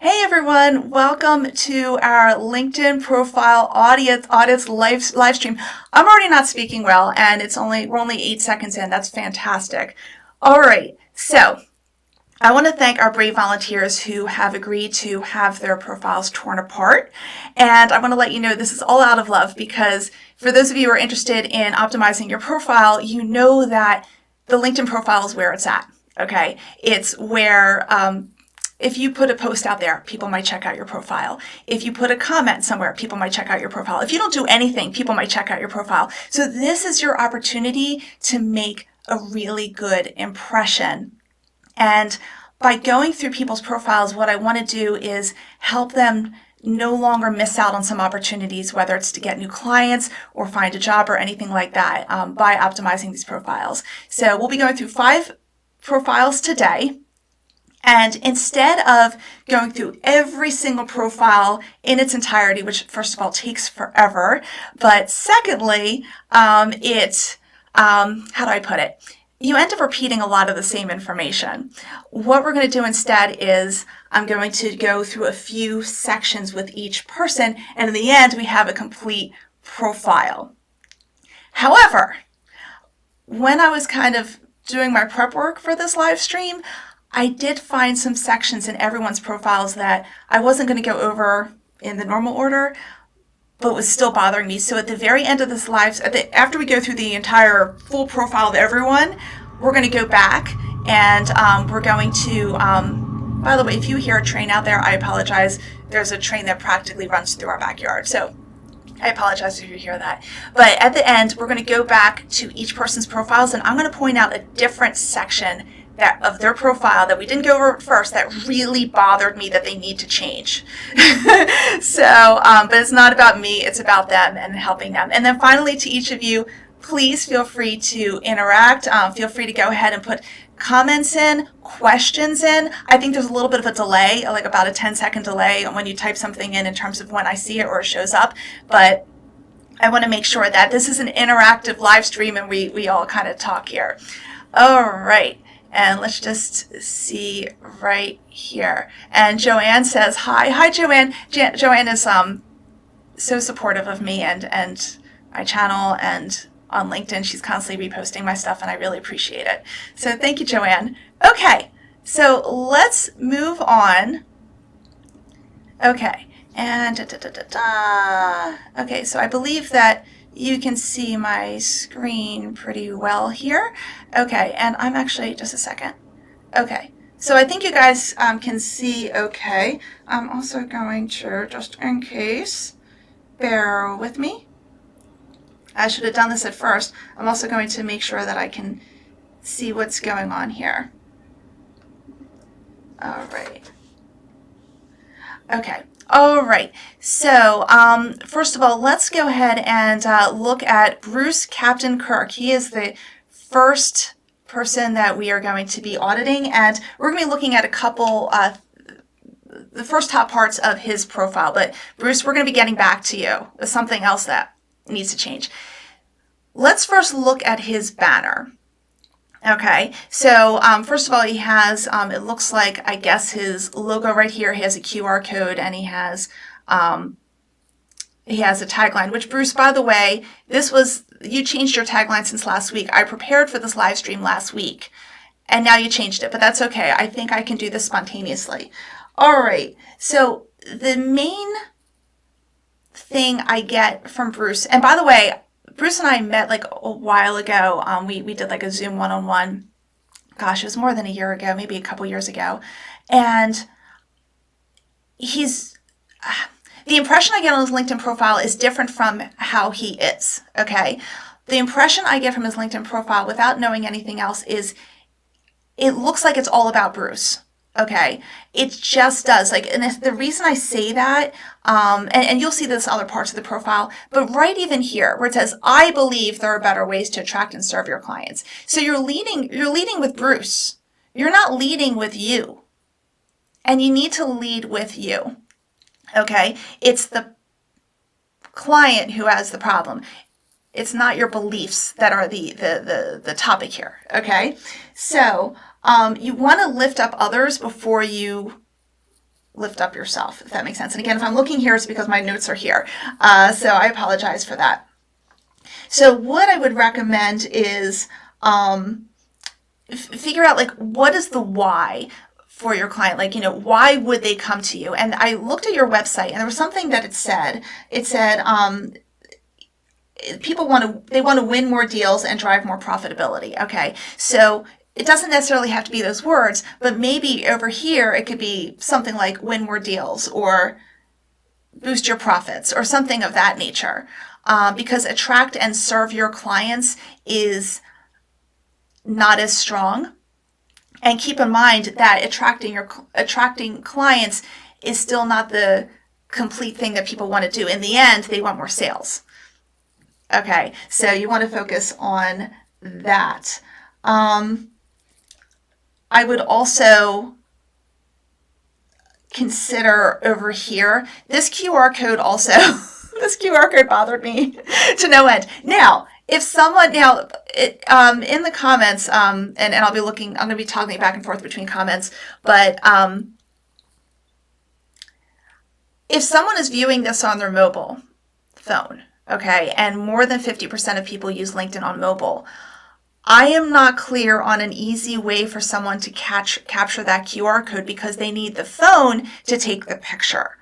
Hey everyone, welcome to our LinkedIn profile audience live stream. I'm already not speaking well, and we're only 8 seconds in. That's fantastic. All right, so I want to thank our brave volunteers who have agreed to have their profiles torn apart. And I want to let you know this is all out of love, because for those of you who are interested in optimizing your profile, you know that the LinkedIn profile is where it's at. Okay, it's where if you put a post out there, people might check out your profile. If you put a comment somewhere, people might check out your profile. If you don't do anything, people might check out your profile. So this is your opportunity to make a really good impression. And by going through people's profiles, what I want to do is help them no longer miss out on some opportunities, whether it's to get new clients or find a job or anything like that, by optimizing these profiles. So we'll be going through 5 profiles today. And instead of going through every single profile in its entirety, which first of all takes forever, but secondly, how do I put it? You end up repeating a lot of the same information. What we're going to do instead is I'm going to go through a few sections with each person, and in the end, we have a complete profile. However, when I was kind of doing my prep work for this live stream, I did find some sections in everyone's profiles that I wasn't going to go over in the normal order, but was still bothering me. So at the very end of this after we go through the entire full profile of everyone, we're going to go back and we're going to, by the way, if you hear a train out there, I apologize. There's a train that practically runs through our backyard. So I apologize if you hear that. But at the end, we're going to go back to each person's profiles, and I'm going to point out a different section of their profile that we didn't go over at first that really bothered me that they need to change. So, but it's not about me, it's about them and helping them. And then finally, to each of you, please feel free to interact. Feel free to go ahead and put comments in, questions in. I think there's a little bit of a delay, like about a 10-second delay when you type something in terms of when I see it or it shows up. But I want to make sure that this is an interactive live stream and we all kind of talk here. All right. And let's just see right here. And Joanne says, hi. Hi, Joanne. Joanne is so supportive of me and my channel, and on LinkedIn, she's constantly reposting my stuff, and I really appreciate it. So thank you, Joanne. Okay, so let's move on. Okay, and okay, so I believe that you can see my screen pretty well here. Okay, and I'm actually, just a second. Okay, so I think you guys can see okay. I'm also going to, just in case, bear with me. I should have done this at first. I'm also going to make sure that I can see what's going on here. All right. Okay. All right, so first of all, let's go ahead and look at Bruce Captain Kirk. He is the first person that we are going to be auditing, and we're going to be looking at a couple, the first top parts of his profile. But Bruce, we're going to be getting back to you with something else that needs to change. Let's first look at his banner. Okay, so first of all, he has, it looks like, I guess, his logo right here. He has a QR code, and he has a tagline, which, Bruce, by the way, you changed your tagline since last week. I prepared for this live stream last week, and now you changed it, but that's okay. I think I can do this spontaneously. All right, so the main thing I get from Bruce, and by the way, Bruce and I met like a while ago. We did like a Zoom one-on-one. Gosh, it was more than a year ago, maybe a couple years ago. And the impression I get on his LinkedIn profile is different from how he is, okay? The impression I get from his LinkedIn profile without knowing anything else is it looks like it's all about Bruce. Okay, it just does. Like, and the reason I say that, and you'll see this other parts of the profile, but right even here where it says, "I believe there are better ways to attract and serve your clients." So you're leading with Bruce. You're not leading with you, and you need to lead with you. Okay, it's the client who has the problem. It's not your beliefs that are the topic here. Okay, so. You want to lift up others before you lift up yourself, if that makes sense. And again, if I'm looking here, it's because my notes are here. So I apologize for that. So what I would recommend is figure out like what is the why for your client. Like, why would they come to you? And I looked at your website and there was something that it said people want to win more deals and drive more profitability. Okay. So it doesn't necessarily have to be those words, but maybe over here it could be something like win more deals or boost your profits or something of that nature. Because attract and serve your clients is not as strong. And keep in mind that attracting clients is still not the complete thing that people want to do. In the end, they want more sales. Okay, so you want to focus on that. I would also consider over here, this QR code also, this QR code bothered me to no end. Now, if someone, in the comments, and I'll be looking, I'm going to be toggling back and forth between comments, but if someone is viewing this on their mobile phone, okay, and more than 50% of people use LinkedIn on mobile, I am not clear on an easy way for someone to capture that QR code because they need the phone to take the picture.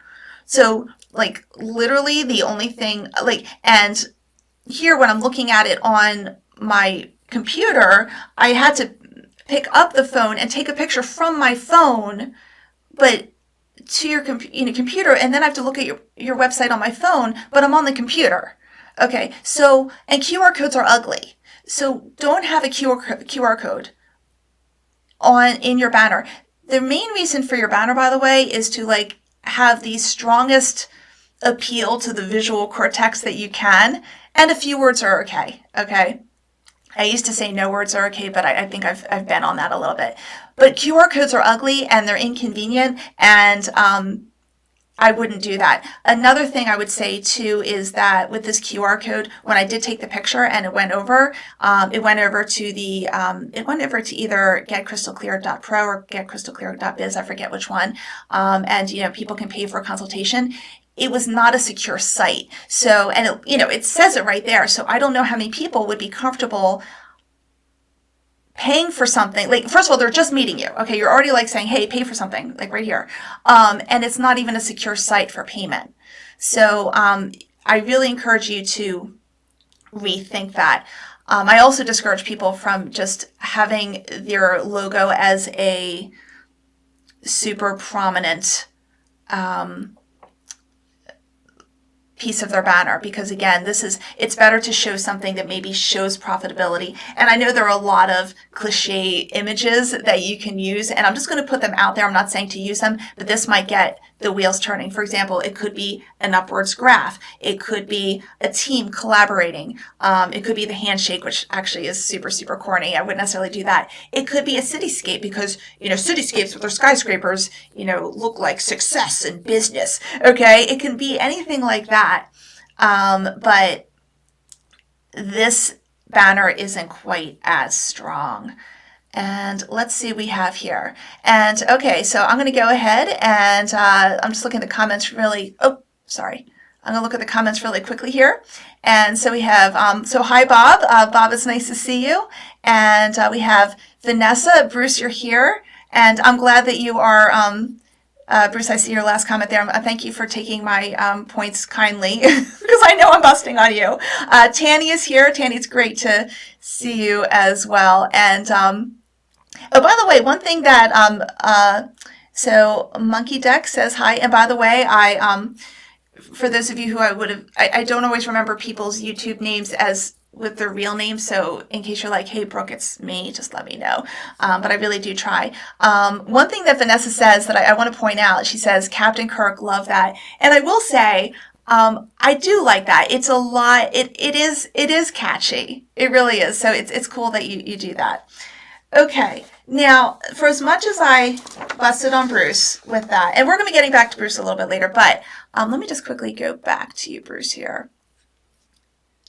So, like, literally the only thing, and here when I'm looking at it on my computer, I had to pick up the phone and take a picture from my phone, but to your computer, and then I have to look at your website on my phone, but I'm on the computer. Okay, so, and QR codes are ugly. So don't have a QR code in your banner. The main reason for your banner, by the way, is to have the strongest appeal to the visual cortex that you can, and a few words are okay. Okay. I used to say no words are okay, but I think I've been on that a little bit. But QR codes are ugly and they're inconvenient, and I wouldn't do that. Another thing I would say too is that with this QR code, when I did take the picture and it went over to either getcrystalclear.pro or getcrystalclear.biz, I forget which one. And people can pay for a consultation. It was not a secure site. So, and it says it right there. So I don't know how many people would be comfortable paying for something. First of all, they're just meeting you. Okay. You're already saying, hey, pay for something, right here. And it's not even a secure site for payment. So, I really encourage you to rethink that. I also discourage people from just having their logo as a super prominent, piece of their banner, because again, it's better to show something that maybe shows profitability. And I know there are a lot of cliche images that you can use, and I'm just going to put them out there. I'm not saying to use them, but this might get the wheels turning. For example, it could be an upwards graph. It could be a team collaborating. It could be the handshake, which actually is super, super corny. I wouldn't necessarily do that. It could be a cityscape because, cityscapes with their skyscrapers, look like success and business. Okay. It can be anything like that. But this banner isn't quite as strong. And let's see what we have here. And okay, so I'm going to go ahead and I'm just looking at the comments I'm going to look at the comments really quickly here. And so we have, so hi, Bob. Bob, it's nice to see you. And we have Vanessa. Bruce, you're here. And I'm glad that you are, Bruce, I see your last comment there. Thank you for taking my points kindly because I know I'm busting on you. Tanny is here. Tanny, it's great to see you as well. And oh, by the way, one thing that so Monkey Deck says hi. And by the way, for those of you who I don't always remember people's YouTube names as with their real name. So in case you're like, hey, Brooke, it's me, just let me know. But I really do try. One thing that Vanessa says that I want to point out, she says, Captain Kirk, love that. And I will say, I do like that. It's a lot. It is catchy. It really is. So it's cool that you do that. Okay. Now, for as much as I busted on Bruce with that, and we're going to be getting back to Bruce a little bit later, but let me just quickly go back to you, Bruce, here.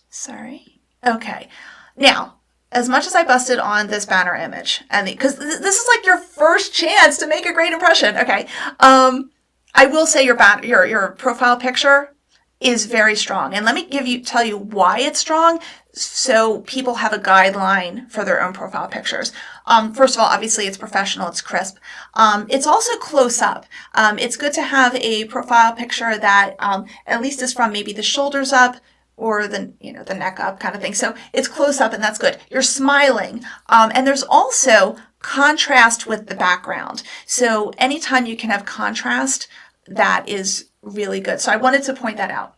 Sorry. Okay. Now, as much as I busted on this banner image, and because this is like your first chance to make a great impression, okay, I will say your profile picture is very strong. And let me tell you why it's strong so people have a guideline for their own profile pictures. First of all, obviously it's professional, it's crisp. It's also close up. It's good to have a profile picture that at least is from maybe the shoulders up or the neck up kind of thing. So it's close up and that's good. You're smiling. And there's also contrast with the background. So anytime you can have contrast, that is really good. So I wanted to point that out.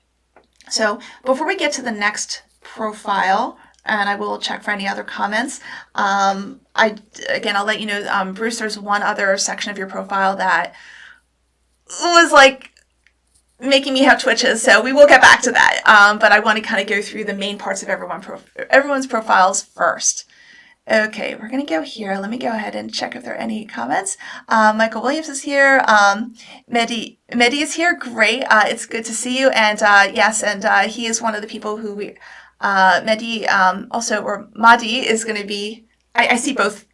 So before we get to the next profile, and I will check for any other comments, I'll let you know, Bruce, there's one other section of your profile that was like making me have twitches, so we will get back to that. But I want to kind of go through the main parts of everyone's profiles first. Okay, we're going to go here. Let me go ahead and check if there are any comments. Michael Williams is here. Mehdi is here. Great. It's good to see you. And yes, and he is one of the people who Mehdi Madi is going to be, I see both,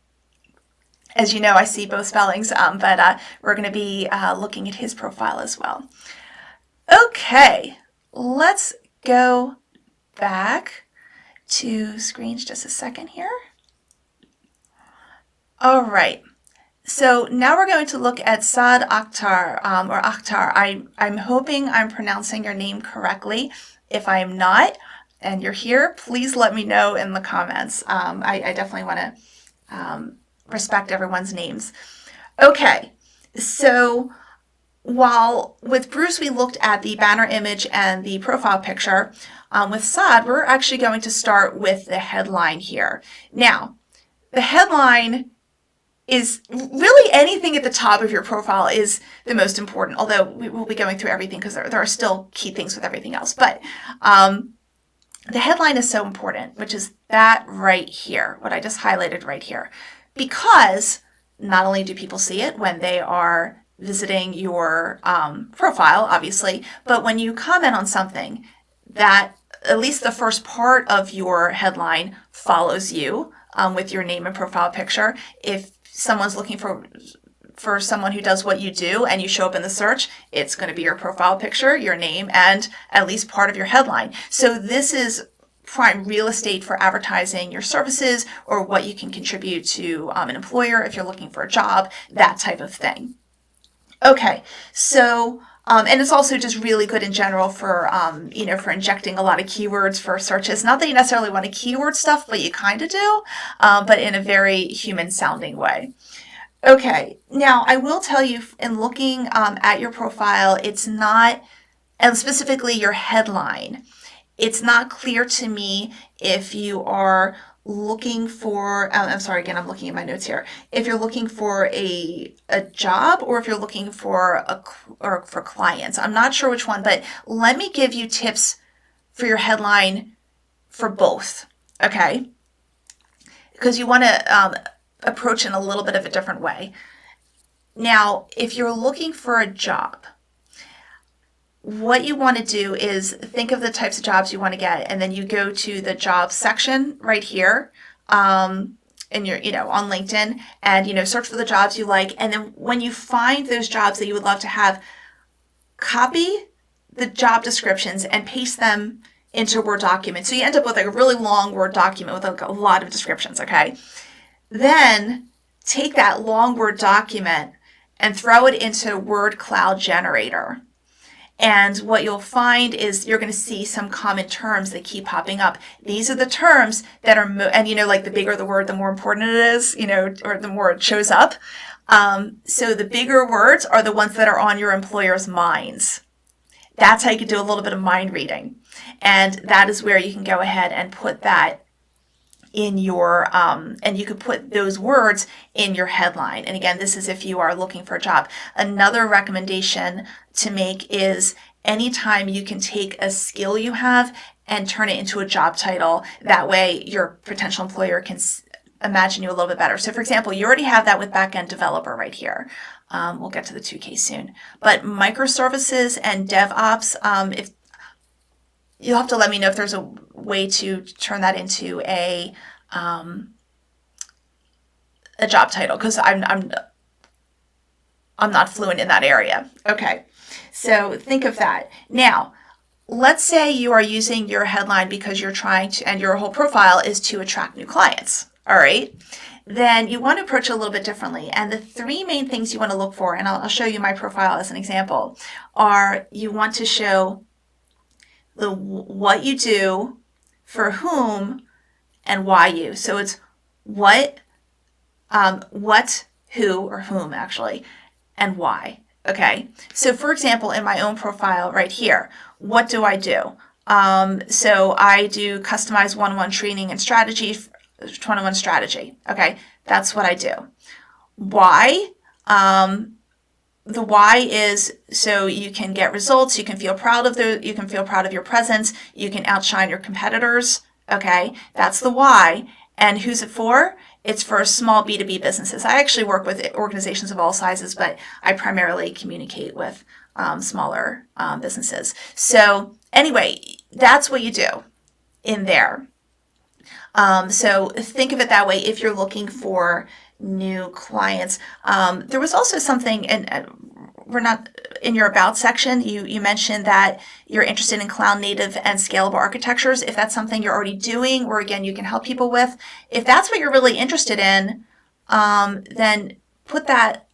as you know, I see both spellings, but we're going to be looking at his profile as well. Okay, let's go back to screens just a second here. All right, so now we're going to look at Saad Akhtar, or Akhtar. I'm hoping I'm pronouncing your name correctly. If I'm not, and you're here, please let me know in the comments. I definitely want to respect everyone's names. Okay, so while with Bruce we looked at the banner image and the profile picture, with Saad we're actually going to start with the headline here. Now, the headline is really anything at the top of your profile is the most important, although we will be going through everything because there are still key things with everything else. But the headline is so important, which is that right here, what I just highlighted right here, because not only do people see it when they are visiting your profile, obviously, but when you comment on something, that at least the first part of your headline follows you with your name and profile picture. If someone's looking for someone who does what you do and you show up in the search, it's going to be your profile picture, your name, and at least part of your headline. So this is prime real estate for advertising your services or what you can contribute to an employer if you're looking for a job, that type of thing. Okay, so and it's also just really good in general for for injecting a lot of keywords for searches. Not that you necessarily want to keyword stuff, but you kind of do, but in a very human sounding way. Okay, now I will tell you, in looking at your profile, it's not, and specifically your headline, it's not clear to me if you are looking for, I'm sorry, again, I'm looking at my notes here. If you're looking for a job or if you're looking for for clients. I'm not sure which one, but let me give you tips for your headline for both, okay? Because you want to approach in a little bit of a different way. Now, if you're looking for a job, what you want to do is think of the types of jobs you want to get, and then you go to the jobs section right here in your, on LinkedIn, and, search for the jobs you like. And then when you find those jobs that you would love to have, copy the job descriptions and paste them into a Word document. So you end up with like a really long Word document with like a lot of descriptions, okay? Then take that long Word document and throw it into Word Cloud Generator. And what you'll find is you're going to see some common terms that keep popping up. These are the terms that are, like the bigger the word, the more important it is, or the more it shows up. So the bigger words are the ones that are on your employer's minds. That's how you can do a little bit of mind reading. And that is where you can go ahead and put that in your, and you could put those words in your headline. And again, this is if you are looking for a job. Another recommendation to make is anytime you can take a skill you have and turn it into a job title. That way your potential employer can imagine you a little bit better. So for example, you already have that with backend developer right here. We'll get to the 2K soon. But microservices and DevOps, if you'll have to let me know if there's a way to turn that into a job title, because I'm I'm not fluent in that area. Okay, so think of that. Now, let's say you are using your headline because you're trying to, and your whole profile is to attract new clients. All right, then you want to approach it a little bit differently. And the three main things you want to look for, and I'll show you my profile as an example, are you want to show the what you do, for whom, and why you. So it's what, who, or whom actually, and why. Okay. So for example, in my own profile right here, what do I do? So I do customized one-on-one training and strategy, one-on-one strategy. Okay. That's what I do. Why? The why is so you can get results, you can feel proud of your presence, you can outshine your competitors. Okay, that's the why. And who's it for? It's for small B2B businesses. I actually work with organizations of all sizes, but I primarily communicate with smaller businesses. So anyway, that's what you do in there. So think of it that way if you're looking for new clients. There was also something, and we're not in your about section. You mentioned that you're interested in cloud native and scalable architectures. If that's something you're already doing, or again, you can help people with, if that's what you're really interested in, then put that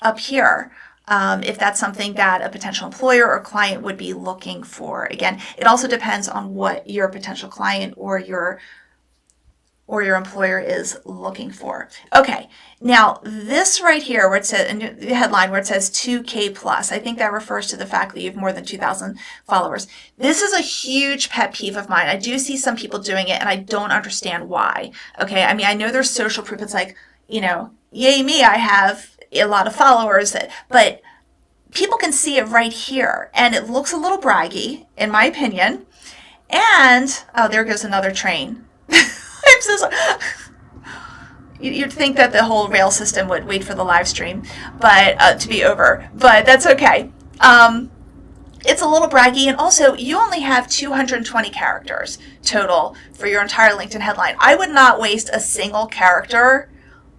up here. If that's something that a potential employer or client would be looking for. Again, it also depends on what your potential client or your employer is looking for. Okay, now this right here where it says, in the headline where it says 2K plus, I think that refers to the fact that you have more than 2,000 followers. This is a huge pet peeve of mine. I do see some people doing it and I don't understand why. Okay, I mean, I know there's social proof. It's like, yay me, I have a lot of followers, but people can see it right here and it looks a little braggy, in my opinion. And, oh, there goes another train. I'm so sorry. You'd think that the whole rail system would wait for the live stream, but to be over. But that's okay. It's a little braggy, and also you only have 220 characters total for your entire LinkedIn headline. I would not waste a single character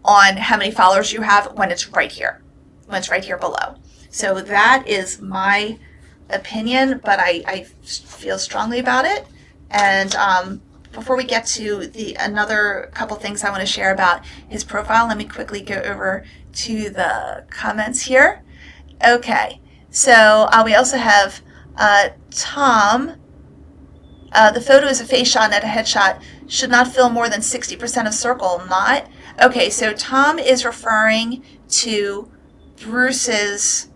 on how many followers you have when it's right here, below. So that is my opinion, but I feel strongly about it. And before we get to another couple things I want to share about his profile, let me quickly go over to the comments here. Okay, so we also have Tom. The photo is a face shot, not a headshot. Should not fill more than 60% of circle. Not okay. So Tom is referring to Bruce's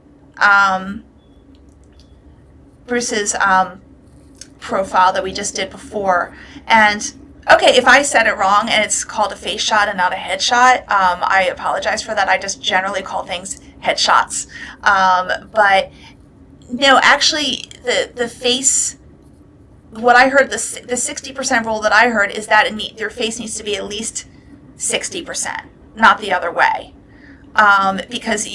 profile that we just did before. And okay, if I said it wrong and it's called a face shot and not a headshot, I apologize for that. I just generally call things headshots. But no, actually, the face, what I heard, the 60% rule that I heard is that your face needs to be at least 60%, not the other way. Because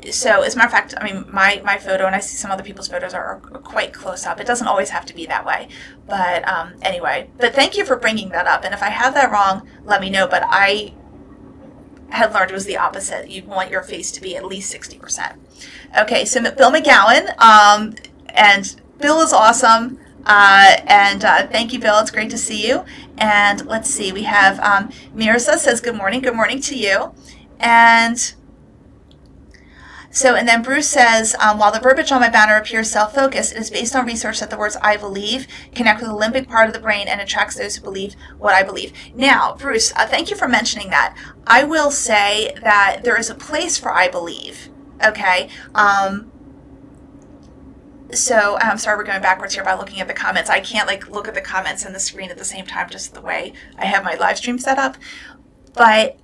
so as a matter of fact, I mean, my photo, and I see some other people's photos are quite close up. It doesn't always have to be that way. But anyway, but thank you for bringing that up. And if I have that wrong, let me know. But I had learned it was the opposite. You want your face to be at least 60%. Okay, so Bill McGowan, and Bill is awesome. And thank you, Bill. It's great to see you. And let's see, we have Mirza says good morning. Good morning to you. And and then Bruce says, while the verbiage on my banner appears self-focused, it is based on research that the words I believe connect with the limbic part of the brain and attracts those who believe what I believe. Now, Bruce, thank you for mentioning that. I will say that there is a place for I believe, okay? So I'm sorry, we're going backwards here by looking at the comments. I can't look at the comments and the screen at the same time, just the way I have my live stream set up. But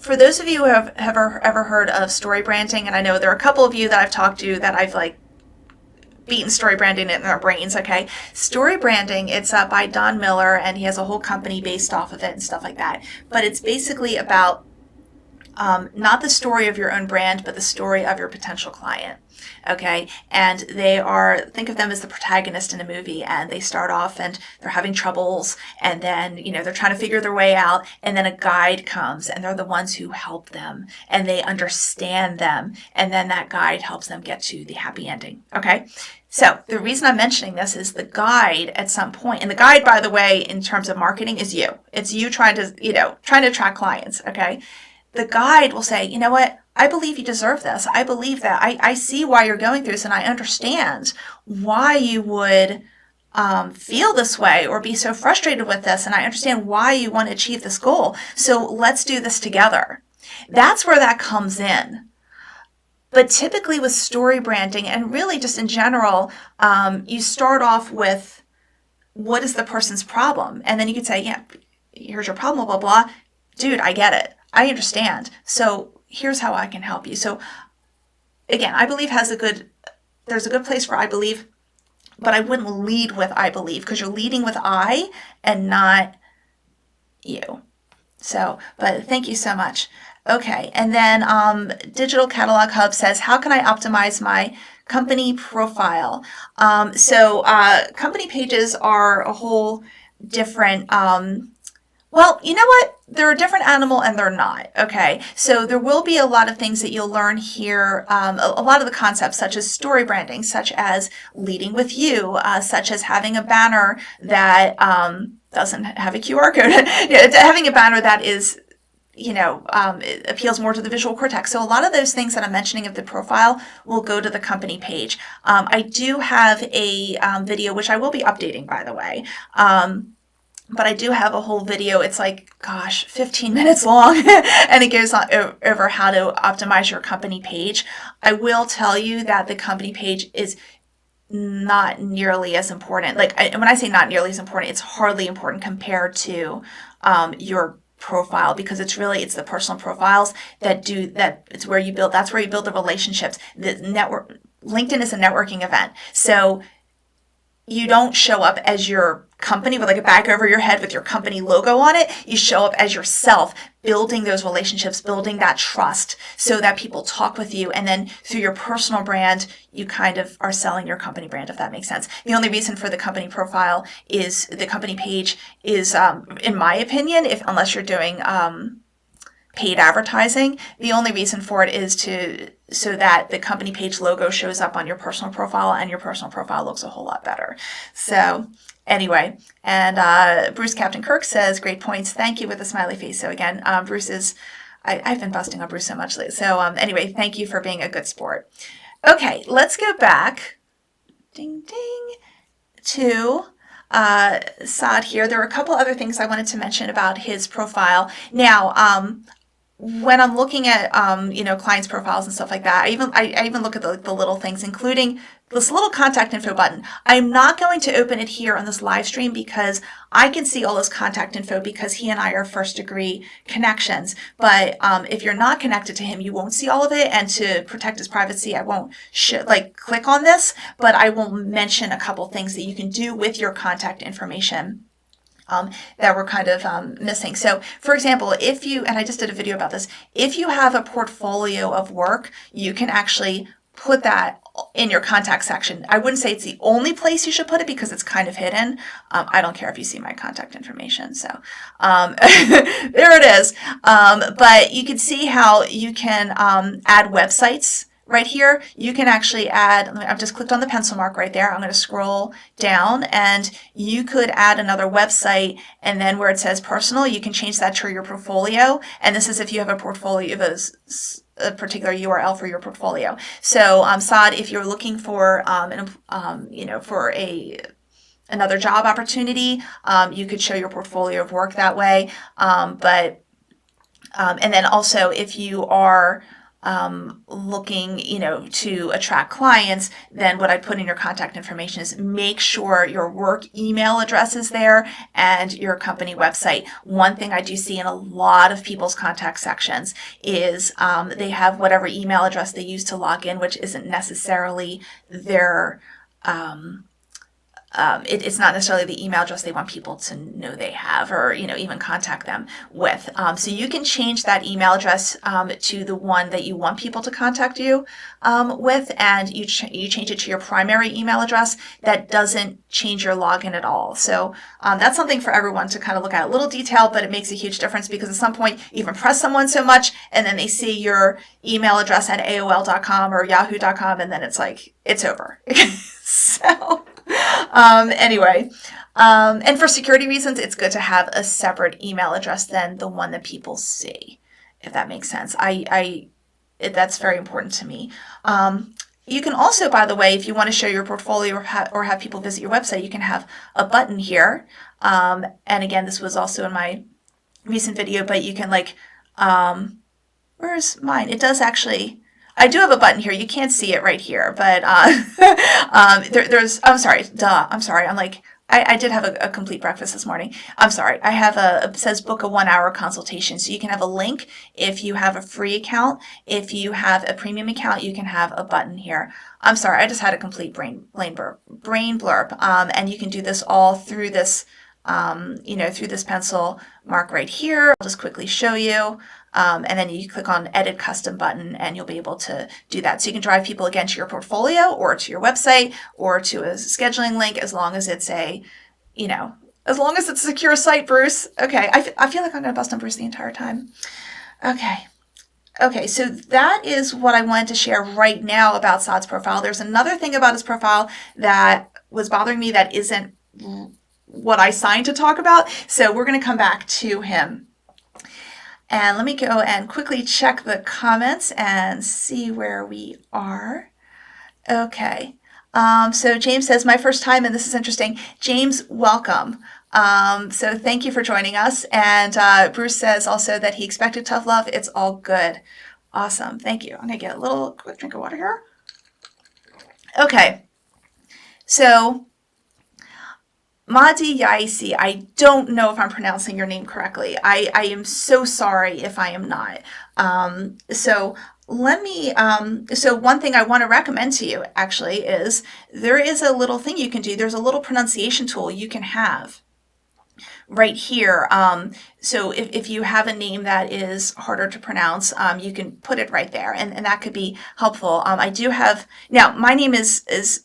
for those of you who have ever heard of story branding, and I know there are a couple of you that I've talked to that I've beaten story branding in their brains, okay? Story branding, it's by Don Miller, and he has a whole company based off of it and stuff like that. But it's basically about not the story of your own brand, but the story of your potential client. Okay. And think of them as the protagonist in a movie, and they start off and they're having troubles, and then, they're trying to figure their way out. And then a guide comes, and they're the ones who help them, and they understand them. And then that guide helps them get to the happy ending. Okay. So the reason I'm mentioning this is the guide at some point, and the guide, by the way, in terms of marketing, is you. It's you trying to attract clients. Okay. The guide will say, you know what? I believe you deserve this. I believe that. I see why you're going through this, and I understand why you would feel this way or be so frustrated with this, and I understand why you want to achieve this goal. So let's do this together. That's where that comes in. But typically with story branding, and really just in general, you start off with what is the person's problem? And then you could say, yeah, here's your problem, blah, blah, blah. Dude, I get it. I understand. So here's how I can help you. So again, I believe there's a good place for I believe, but I wouldn't lead with I believe, because you're leading with I and not you. So, but thank you so much. Okay. And then Digital Catalog Hub says, how can I optimize my company profile? Company pages are a whole different, well, you know what? They're a different animal and they're not. Okay. So there will be a lot of things that you'll learn here. A lot of the concepts such as story branding, such as leading with you, such as having a banner that doesn't have a QR code, having a banner that is, it appeals more to the visual cortex. So a lot of those things that I'm mentioning of the profile will go to the company page. I do have a video, which I will be updating, by the way. But I do have a whole video. It's 15 minutes long, and it goes on over how to optimize your company page. I will tell you that the company page is not nearly as important. And when I say not nearly as important, it's hardly important compared to your profile, because it's the personal profiles that's where you build the relationships. The network, LinkedIn is a networking event. So you don't show up as your company with a bag over your head with your company logo on it. You show up as yourself, building those relationships, building that trust so that people talk with you. And then through your personal brand, you kind of are selling your company brand, if that makes sense. The only reason for the company profile is the company page is, in my opinion, unless you're doing paid advertising, the only reason for it is so that the company page logo shows up on your personal profile, and your personal profile looks a whole lot better. So anyway, and Bruce Captain Kirk says, great points. Thank you, with a smiley face. So again, Bruce is, I've been busting on Bruce so much lately. So anyway, thank you for being a good sport. Okay, let's go back. Ding, ding. To Saad here. There were a couple other things I wanted to mention about his profile. Now, when I'm looking at, clients' profiles and stuff like that, I even look at the little things, including this little contact info button. I'm not going to open it here on this live stream because I can see all this contact info because he and I are first degree connections. But if you're not connected to him, you won't see all of it. And to protect his privacy, I won't click on this, but I will mention a couple things that you can do with your contact information that we're kind of missing. So, for example, and I just did a video about this, if you have a portfolio of work, you can actually put that in your contact section. I wouldn't say it's the only place you should put it because it's kind of hidden. I don't care if you see my contact information. So there it is. But you can see how you can add websites. Right here, you can actually add, I've just clicked on the pencil mark right there. I'm going to scroll down, and you could add another website, and then where it says personal, you can change that to your portfolio. And this is if you have a portfolio, a particular URL for your portfolio. So, Saad, if you're looking for, for another job opportunity, you could show your portfolio of work that way. And then also if you are looking, to attract clients, then what I'd put in your contact information is make sure your work email address is there and your company website. One thing I do see in a lot of people's contact sections is they have whatever email address they use to log in, which isn't necessarily their it's not necessarily the email address they want people to know they have, or even contact them with. So you can change that email address to the one that you want people to contact you with, and you change it to your primary email address. That doesn't change your login at all. So that's something for everyone to kind of look at. A little detail, but it makes a huge difference, because at some point you impress someone so much, and then they see your email address at AOL.com or Yahoo.com, and then it's like, it's over. So anyway, and for security reasons, it's good to have a separate email address than the one that people see, if that makes sense. That's very important to me. You can also, by the way, if you want to show your portfolio or have people visit your website, you can have a button here. And again, this was also in my recent video, but you can where's mine? It does actually. I do have a button here. You can't see it right here, but I'm sorry. I did have a complete breakfast this morning. I'm sorry. I have it says book a 1-hour consultation. So you can have a link if you have a free account. If you have a premium account, you can have a button here. I'm sorry. I just had a complete brain blurb. And you can do this all through this, through this pencil mark right here. I'll just quickly show you. And then you click on edit custom button, and you'll be able to do that. So you can drive people again to your portfolio or to your website or to a scheduling link, as long as it's a secure site, Bruce. Okay. I feel like I'm going to bust on Bruce the entire time. Okay. So that is what I wanted to share right now about Saad's profile. There's another thing about his profile that was bothering me that isn't what I signed to talk about. So we're going to come back to him. And let me go and quickly check the comments and see where we are. Okay. So James says, my first time, and this is interesting. James, welcome. So thank you for joining us. And Bruce says also that he expected tough love. It's all good. Awesome. Thank you. I'm going to get a little quick drink of water here. Okay. So Madi Yaisi, I don't know if I'm pronouncing your name correctly. I am so sorry if I am not. So one thing I want to recommend to you actually is there is a little thing you can do. There's a little pronunciation tool you can have right here. So if you have a name that is harder to pronounce, you can put it right there, and that could be helpful. Now my name is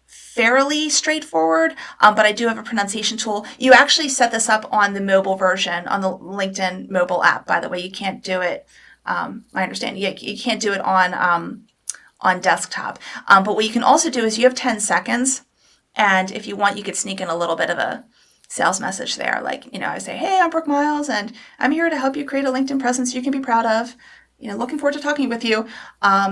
fairly straightforward, but I do have a pronunciation tool. You actually set this up on the mobile version, on the LinkedIn mobile app, by the way. You can't do it, I understand, you can't do it on desktop. But what you can also do is you have 10 seconds, and if you want, you could sneak in a little bit of a sales message there. I say, hey, I'm Brooke Miles, and I'm here to help you create a LinkedIn presence you can be proud of. Looking forward to talking with you.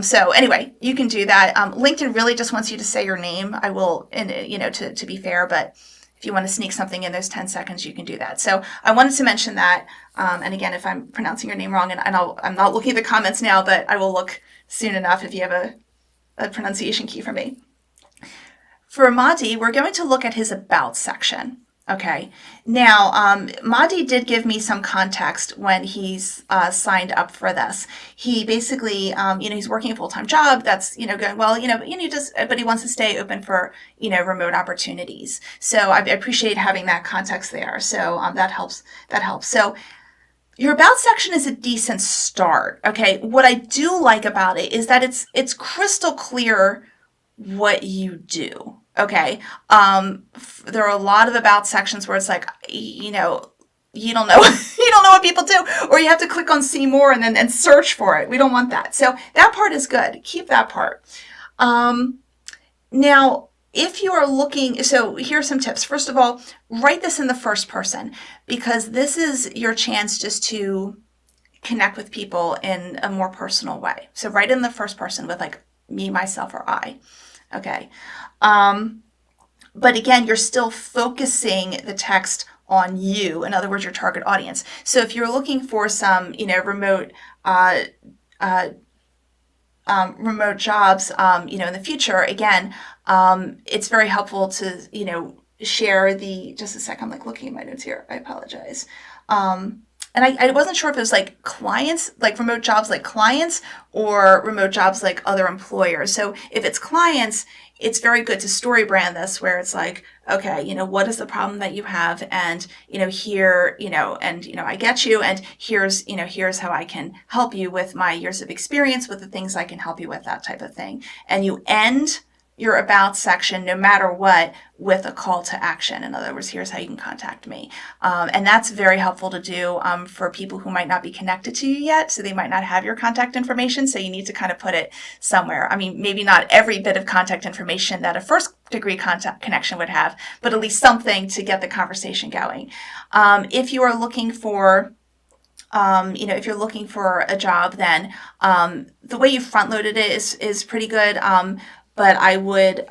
So anyway, you can do that. LinkedIn really just wants you to say your name. I will, to be fair, but if you want to sneak something in those 10 seconds, you can do that. So I wanted to mention that. And again, if I'm pronouncing your name wrong, and I'm not looking at the comments now, but I will look soon enough if you have a pronunciation key for me. For Madi, we're going to look at his About section. Okay. Now, Madi did give me some context when he's signed up for this. He basically, he's working a full-time job that's, going well, but he wants to stay open for, remote opportunities. So I appreciate having that context there. So that helps. So your About section is a decent start. Okay. What I do like about it is that it's crystal clear what you do. Okay. There are a lot of About sections where it's like, you don't know, you don't know what people do, or you have to click on see more and search for it. We don't want that. So that part is good. Keep that part. Now, if you are looking, so here are some tips. First of all, write this in the first person, because this is your chance just to connect with people in a more personal way. So write in the first person with me, myself, or I. Okay. But again, you're still focusing the text on you. In other words, your target audience. So if you're looking for some, remote jobs, in the future, again, it's very helpful to, share just a sec. I'm looking at my notes here. I apologize. and I wasn't sure if it was like clients, like remote jobs like clients, or remote jobs like other employers. So if it's clients, it's very good to story brand this, where it's like, okay, what is the problem that you have? And, here, and, I get you. And here's how I can help you with my years of experience, with the things I can help you with, that type of thing. And you end your about section, no matter what, with a call to action. In other words, here's how you can contact me. And that's very helpful to do for people who might not be connected to you yet. So they might not have your contact information. So you need to kind of put it somewhere. I mean, maybe not every bit of contact information that a first degree contact connection would have, but at least something to get the conversation going. If you are looking for if you're looking for a job, then the way you front loaded it is pretty good. But I would,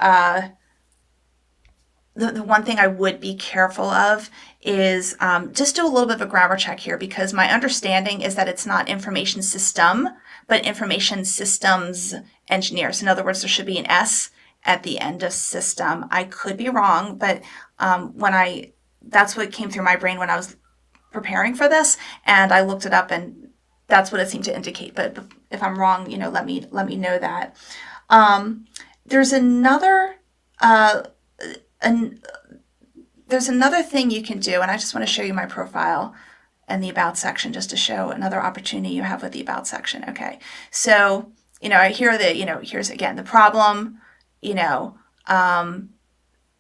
the one thing I would be careful of is just do a little bit of a grammar check here, because my understanding is that it's not information system, but information systems engineers. In other words, there should be an S at the end of system. I could be wrong, but that's what came through my brain when I was preparing for this, and I looked it up, and that's what it seemed to indicate. But if I'm wrong, let me know that. There's another thing you can do, and I just want to show you my profile and the about section, just to show another opportunity you have with the about section. Okay, so here's again the problem. I'm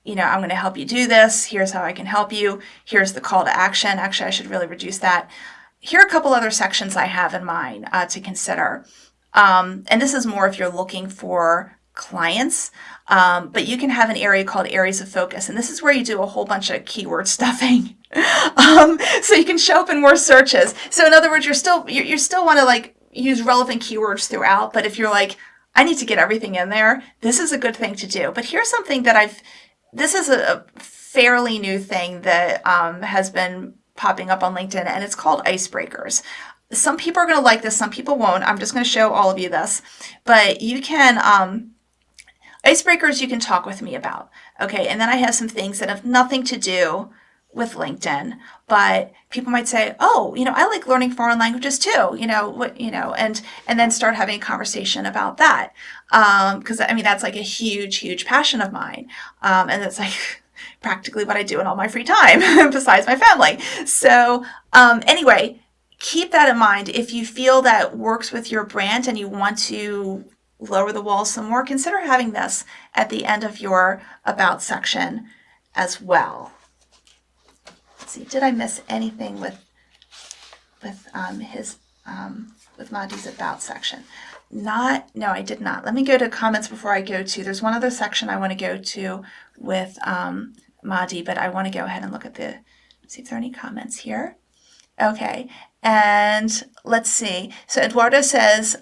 going to help you do this. Here's how I can help you. Here's the call to action. Actually, I should really reduce that. Here are a couple other sections I have in mind to consider. And this is more if you're looking for clients, but you can have an area called areas of focus. And this is where you do a whole bunch of keyword stuffing. So you can show up in more searches. So in other words, you still want to like use relevant keywords throughout. But if you're like, I need to get everything in there, this is a good thing to do. But here's something that this is a fairly new thing that has been popping up on LinkedIn, and it's called icebreakers. Some people are going to like this, some people won't. I'm just going to show all of you this. But you can, icebreakers you can talk with me about. Okay, and then I have some things that have nothing to do with LinkedIn, but people might say, oh, I like learning foreign languages too, and then start having a conversation about that. Because that's like a huge passion of mine. And it's like practically what I do in all my free time besides my family. So, anyway, keep that in mind. If you feel that works with your brand and you want to lower the walls some more, consider having this at the end of your about section as well. Let's see, did I miss anything with Mahdi's about section? No, I did not. Let me go to comments before I go to, there's one other section I want to go to with Mahdi, but I want to go ahead and see if there are any comments here. Okay, and let's see. So Eduardo says,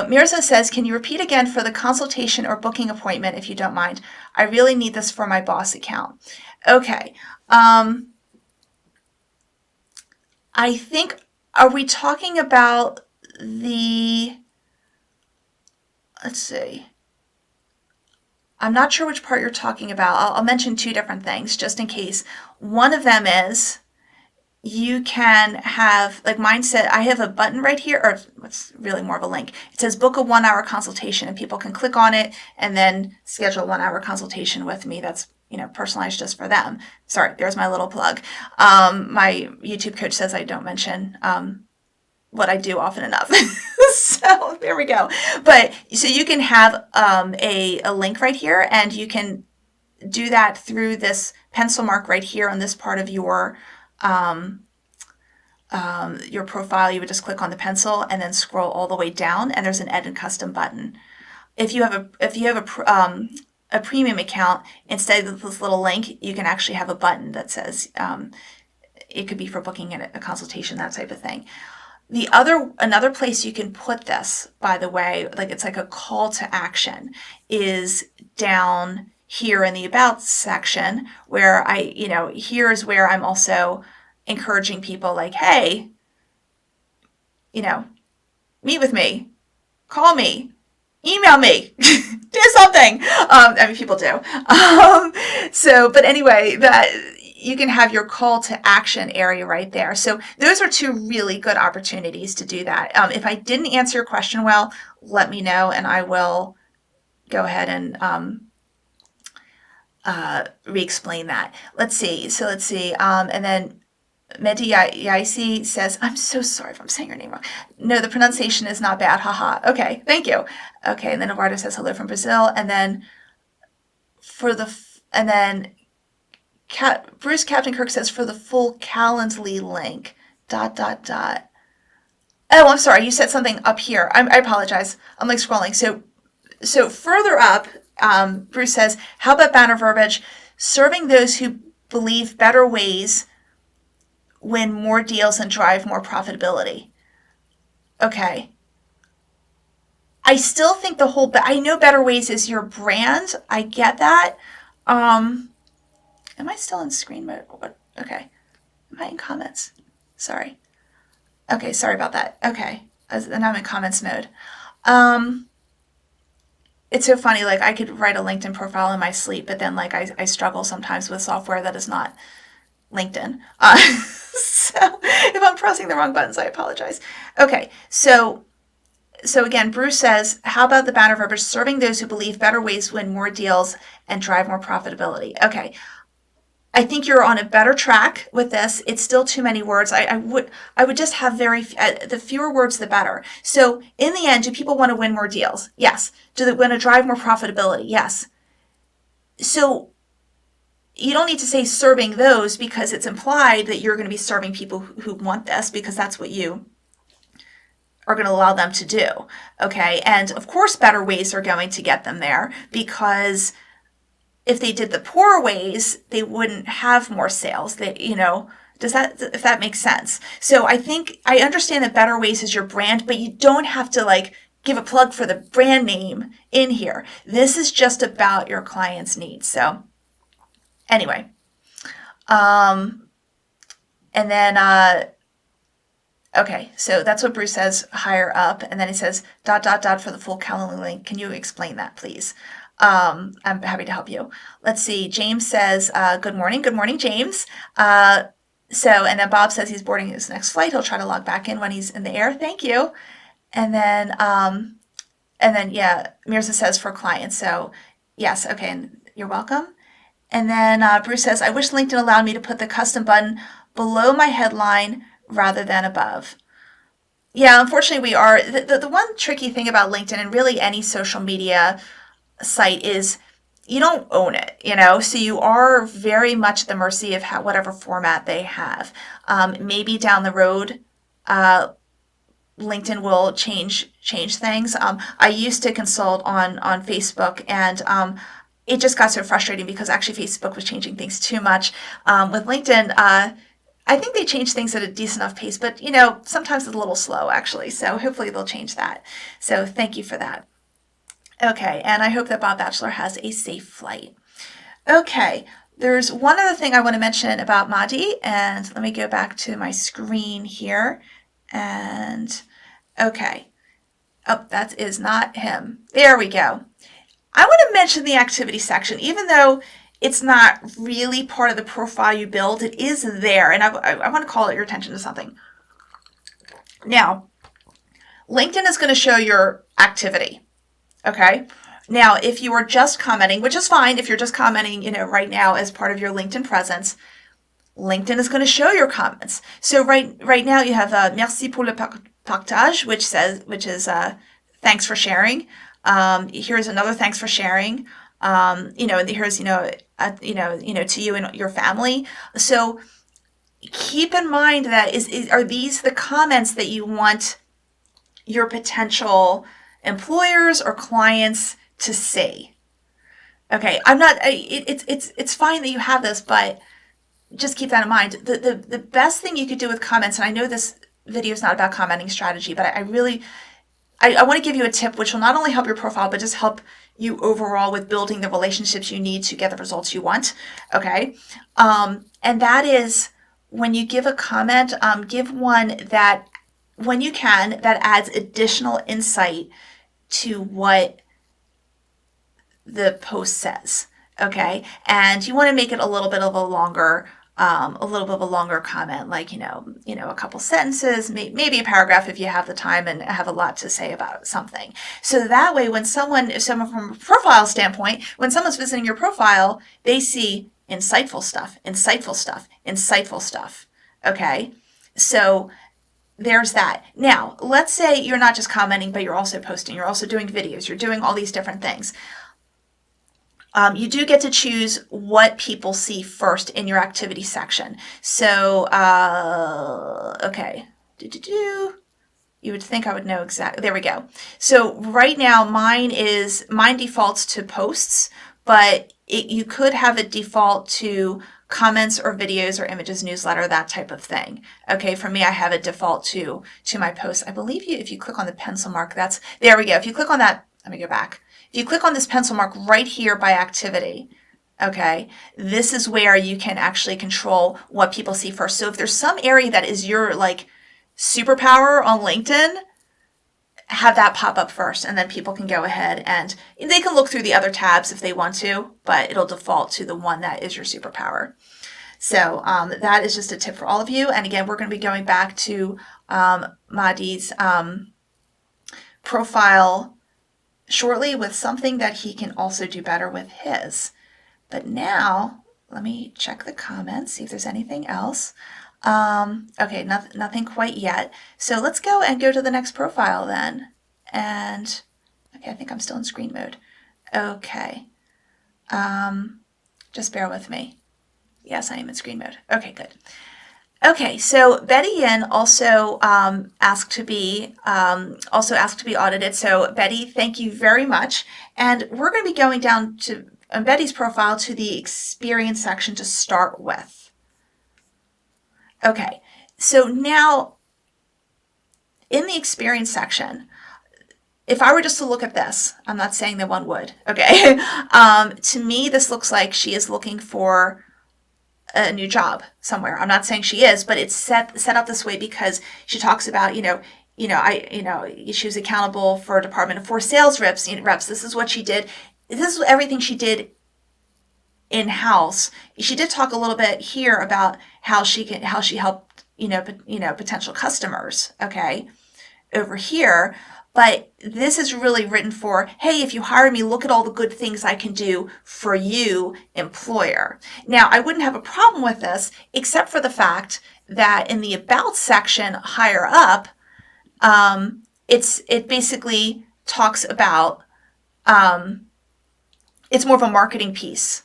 Mirza says, can you repeat again for the consultation or booking appointment if you don't mind? I really need this for my boss account. Okay. I think, are we talking about let's see. I'm not sure which part you're talking about. I'll mention two different things just in case. One of them is you can have, like mine said, I have a button right here, or it's really more of a link. It says book a 1-hour consultation, and people can click on it and then schedule a 1-hour consultation with me. That's personalized just for them. Sorry, there's my little plug. My YouTube coach says I don't mention what I do often enough. So there we go. But so you can have a link right here, and you can do that through this pencil mark right here on this part of your profile. You would just click on the pencil and then scroll all the way down, and there's an edit custom button. If you have a premium account, instead of this little link, you can actually have a button that says it could be for booking a consultation, that type of thing. Another place you can put this, by the way, like it's like a call to action, is down here in the about section, where here's where I'm also encouraging people like, hey, meet with me, call me, email me, do something. People do. But anyway, that you can have your call to action area right there. So those are two really good opportunities to do that. If I didn't answer your question well, let me know and I will go ahead and re-explain that. Let's see. And then Mehdi Yaisi says, I'm so sorry if I'm saying your name wrong. No, the pronunciation is not bad. Haha. Okay, thank you. Okay, and then Eduardo says hello from Brazil. And then Bruce Captain Kirk says for the full Calendly link, ... Oh, I'm sorry. You said something up here. I apologize. I'm like scrolling. So further up, Bruce says, how about banner verbiage? Serving those who believe better ways win more deals and drive more profitability. Okay. I still think I know Better Ways is your brand. I get that. Am I still in screen mode? Okay. Am I in comments? Sorry. Okay, sorry about that. Okay. And I'm in comments mode. It's so funny, like I could write a LinkedIn profile in my sleep, but then like I struggle sometimes with software that is not LinkedIn. So if I'm pressing the wrong buttons, I apologize. Okay, so again, Bruce says, how about the banner verbiage? Serving those who believe better ways win more deals and drive more profitability. Okay, I think you're on a better track with this. It's still too many words. I would just have the fewer words, the better. So in the end, do people want to win more deals? Yes. Do they want to drive more profitability? Yes. So you don't need to say serving those because it's implied that you're going to be serving people who want this because that's what you are going to allow them to do. Okay. And of course, better ways are going to get them there because if they did the poor ways, they wouldn't have more sales. If that makes sense. So I think I understand that Better Ways is your brand, but you don't have to like give a plug for the brand name in here. This is just about your client's needs. So anyway, and then, okay, so that's what Bruce says higher up. And then he says ... for the full Calendly link. Can you explain that, please? I'm happy to help you. Let's see. James says, good morning. Good morning, James. And then Bob says he's boarding his next flight. He'll try to log back in when he's in the air. Thank you. And then, yeah, Mirza says for clients. So yes. Okay. And you're welcome. And then, Bruce says, I wish LinkedIn allowed me to put the custom button below my headline rather than above. Yeah, unfortunately we are. The one tricky thing about LinkedIn and really any social media site is you don't own it, so you are very much at the mercy of whatever format they have. Maybe down the road, LinkedIn will change things. I used to consult on Facebook and it just got so frustrating because actually Facebook was changing things too much. With LinkedIn, I think they changed things at a decent enough pace, but sometimes it's a little slow actually. So hopefully they'll change that. So thank you for that. Okay, and I hope that Bob Batchelor has a safe flight. Okay, there's one other thing I want to mention about Mehdi, and let me go back to my screen here. And okay, oh, that is not him. There we go. I want to mention the activity section, even though it's not really part of the profile you build, it is there, and I want to call your attention to something. Now, LinkedIn is going to show your activity. Okay. Now, if you are just commenting, which is fine if you're just commenting, right now as part of your LinkedIn presence, LinkedIn is going to show your comments. So right now you have merci pour le partage, which is thanks for sharing. Here's another thanks for sharing. Here's to you and your family. So keep in mind that are these the comments that you want your potential employers or clients to see? Okay, it's fine that you have this, but just keep that in mind. The best thing you could do with comments, and I know this video is not about commenting strategy, but I want to give you a tip which will not only help your profile, but just help you overall with building the relationships you need to get the results you want. Okay, and that is when you give a comment, give one that, when you can, that adds additional insight to what the post says. Okay, and you want to make it a little bit of a longer a little bit of a longer comment, like, a couple sentences, maybe a paragraph if you have the time and have a lot to say about something. So that way, if someone from a profile standpoint, when someone's visiting your profile, they see insightful stuff, insightful stuff, insightful stuff. Okay. So there's that. Now, let's say you're not just commenting, but you're also posting, you're also doing videos, you're doing all these different things. You do get to choose what people see first in your activity section. So, okay. You would think I would know exactly. There we go. So right now, mine defaults to posts, but you could have it default to comments or videos or images, newsletter, that type of thing. Okay, for me, I have it default to my posts. I believe if you click on the pencil mark, there we go. If you click on that, let me go back. If you click on this pencil mark right here by activity, okay, this is where you can actually control what people see first. So if there's some area that is your like superpower on LinkedIn, have that pop up first, and then people can go ahead and they can look through the other tabs if they want to, but it'll default to the one that is your superpower. So that is just a tip for all of you. And again, we're going to be going back to Mahdi's profile shortly with something that he can also do better with his. But now, let me check the comments, see if there's anything else. Okay, nothing quite yet. So let's go to the next profile then. And, okay, I think I'm still in screen mode. Okay. Just bear with me. Yes, I am in screen mode. Okay, good. Okay, so Betty Yin also asked to be audited. So Betty, thank you very much. And we're going to be going down to Betty's profile to the experience section to start with. Okay, so now in the experience section, if I were just to look at this, I'm not saying that one would. Okay, to me this looks like she is looking for a new job somewhere. I'm not saying she is, but it's set up this way because she talks about, she was accountable for a department of 4 sales reps. This is what she did. This is everything she did in-house. She did talk a little bit here about how she helped, potential customers, okay, over here. But this is really written for, hey, if you hire me, look at all the good things I can do for you, employer. Now, I wouldn't have a problem with this, except for the fact that in the About section higher up, it basically talks about, it's more of a marketing piece.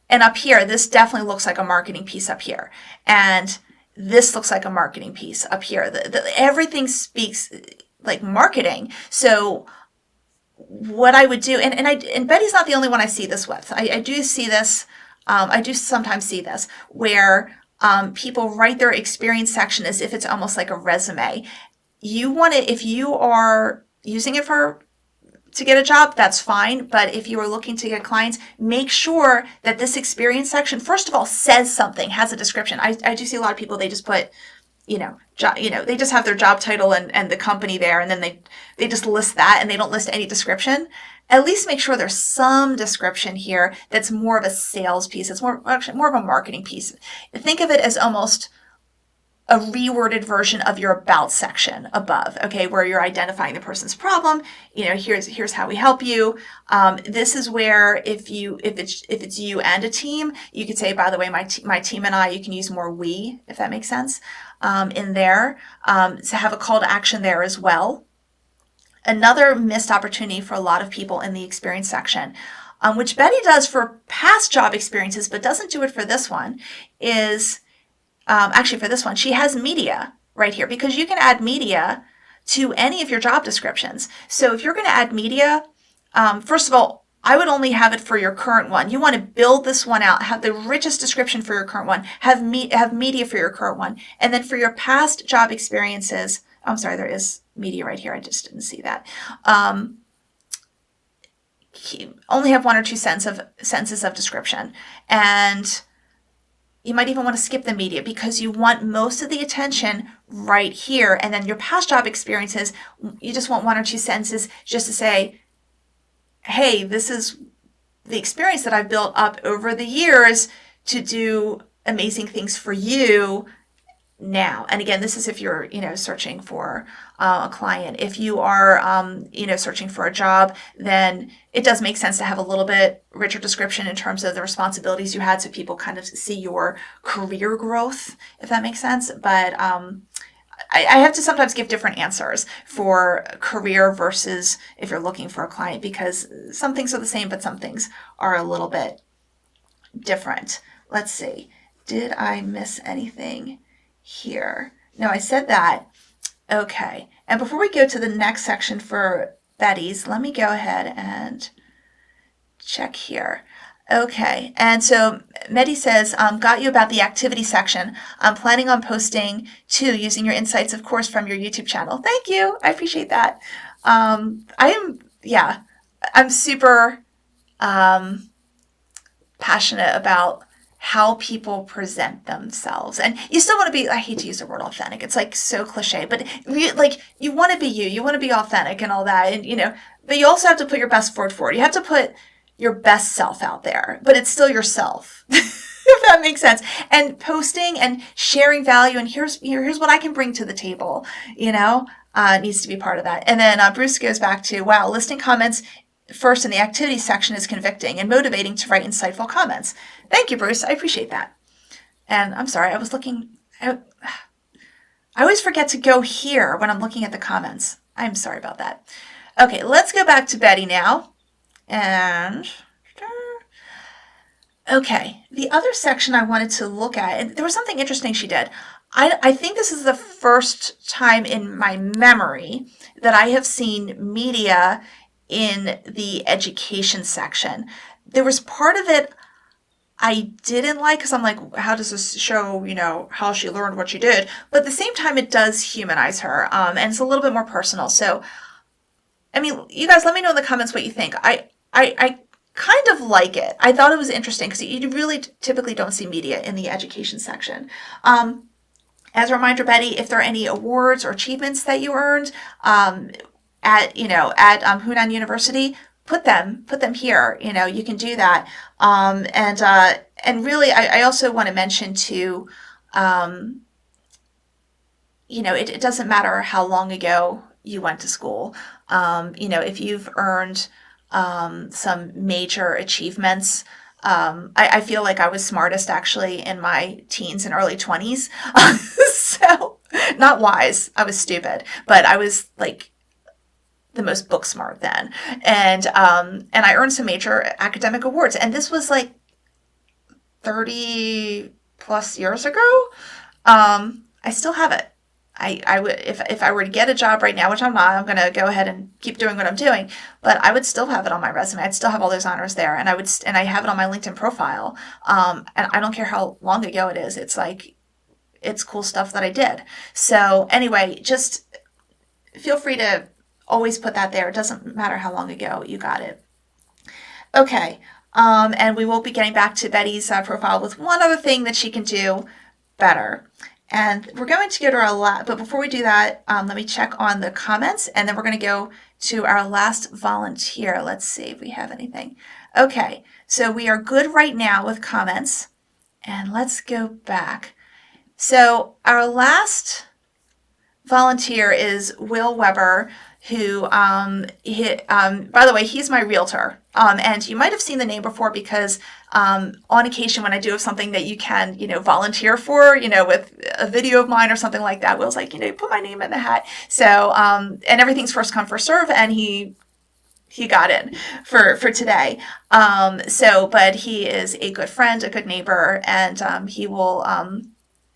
And up here, this definitely looks like a marketing piece up here. And this looks like a marketing piece up here. Everything speaks like marketing. So what I would do, and Betty's not the only one I see this with. I do see this, I do sometimes see this, where people write their experience section as if it's almost like a resume. You want it, if you are using it to get a job, that's fine. But if you are looking to get clients, make sure that this experience section, first of all, says something, has a description. I do see a lot of people, they just put, they just have their job title and the company there, and then they just list that and they don't list any description. At least make sure there's some description here that's more of a sales piece. It's more of a marketing piece. Think of it as almost a reworded version of your About section above, okay, where you're identifying the person's problem. Here's how we help you. This is where if it's you and a team, you could say, by the way, my team and I. You can use more we, if that makes sense, in there. So have a call to action there as well. Another missed opportunity for a lot of people in the experience section, which Betty does for past job experiences, but doesn't do it for this one, is actually for this one, she has media right here, because you can add media to any of your job descriptions. So if you're going to add media, first of all, I would only have it for your current one. You want to build this one out, have the richest description for your current one, have media for your current one. And then for your past job experiences, I'm sorry, there is media right here. I just didn't see that. Only have 1 or 2 sentences of description. And you might even want to skip the media because you want most of the attention right here. And then your past job experiences, you just want 1 or 2 sentences just to say, hey, this is the experience that I've built up over the years to do amazing things for you now. And again, this is if you're, searching for a client. If you are, searching for a job, then it does make sense to have a little bit richer description in terms of the responsibilities you had, so people kind of see your career growth, if that makes sense. But I have to sometimes give different answers for career versus if you're looking for a client, because some things are the same, but some things are a little bit different. Let's see. Did I miss anything here? No, I said that. Okay. And before we go to the next section for Betty's, let me go ahead and check here. Okay. And so Mehdi says, got you about the activity section. I'm planning on posting too, using your insights, of course, from your YouTube channel. Thank you. I appreciate that. I'm super passionate about how people present themselves. And you still want to be, I hate to use the word authentic. It's like so cliche, but you want to be you want to be authentic and all that. And, but you also have to put your best foot forward. You have to put your best self out there, but it's still yourself, if that makes sense. And posting and sharing value. And here's what I can bring to the table, needs to be part of that. And then Bruce goes back to, wow, listing comments first in the activity section is convicting and motivating to write insightful comments. Thank you, Bruce. I appreciate that. And I'm sorry, I was looking. I always forget to go here when I'm looking at the comments. I'm sorry about that. Okay, let's go back to Betty now. And okay, the other section I wanted to look at, and there was something interesting she did. I think this is the first time in my memory that I have seen media in the education section. There was part of it I didn't like, because I'm like, how does this show, how she learned what she did? But at the same time, it does humanize her, and it's a little bit more personal. So, I mean, you guys, let me know in the comments what you think. I kind of like it. I thought it was interesting because you really typically don't see media in the education section. As a reminder, Betty, if there are any awards or achievements that you earned at Hunan University, put them here. You can do that. And really, I also want to mention too, it doesn't matter how long ago you went to school. If you've earned some major achievements, I feel like I was smartest actually in my teens and early 20s. So not wise, I was stupid, but I was like the most book smart then. And I earned some major academic awards. And this was like 30 plus years ago. I still have it. I would, if I were to get a job right now, which I'm not, I'm going to go ahead and keep doing what I'm doing, but I would still have it on my resume. I'd still have all those honors there. And I have it on my LinkedIn profile. And I don't care how long ago it is. It's like, it's cool stuff that I did. So anyway, just feel free to always put that there. It doesn't matter how long ago you got it. Okay. And we will be getting back to Betty's profile with one other thing that she can do better. And we're going to go to our last, but before we do that, let me check on the comments, and then we're going to go to our last volunteer. Let's see if we have anything. Okay, so we are good right now with comments, and let's go back. So our last volunteer is Will Weber, who, by the way, he's my realtor. And you might have seen the name before because on occasion when I do have something that you can, volunteer for, with a video of mine or something like that, Will's like, put my name in the hat. So, and everything's first come, first serve, and he got in for today. But he is a good friend, a good neighbor, and he will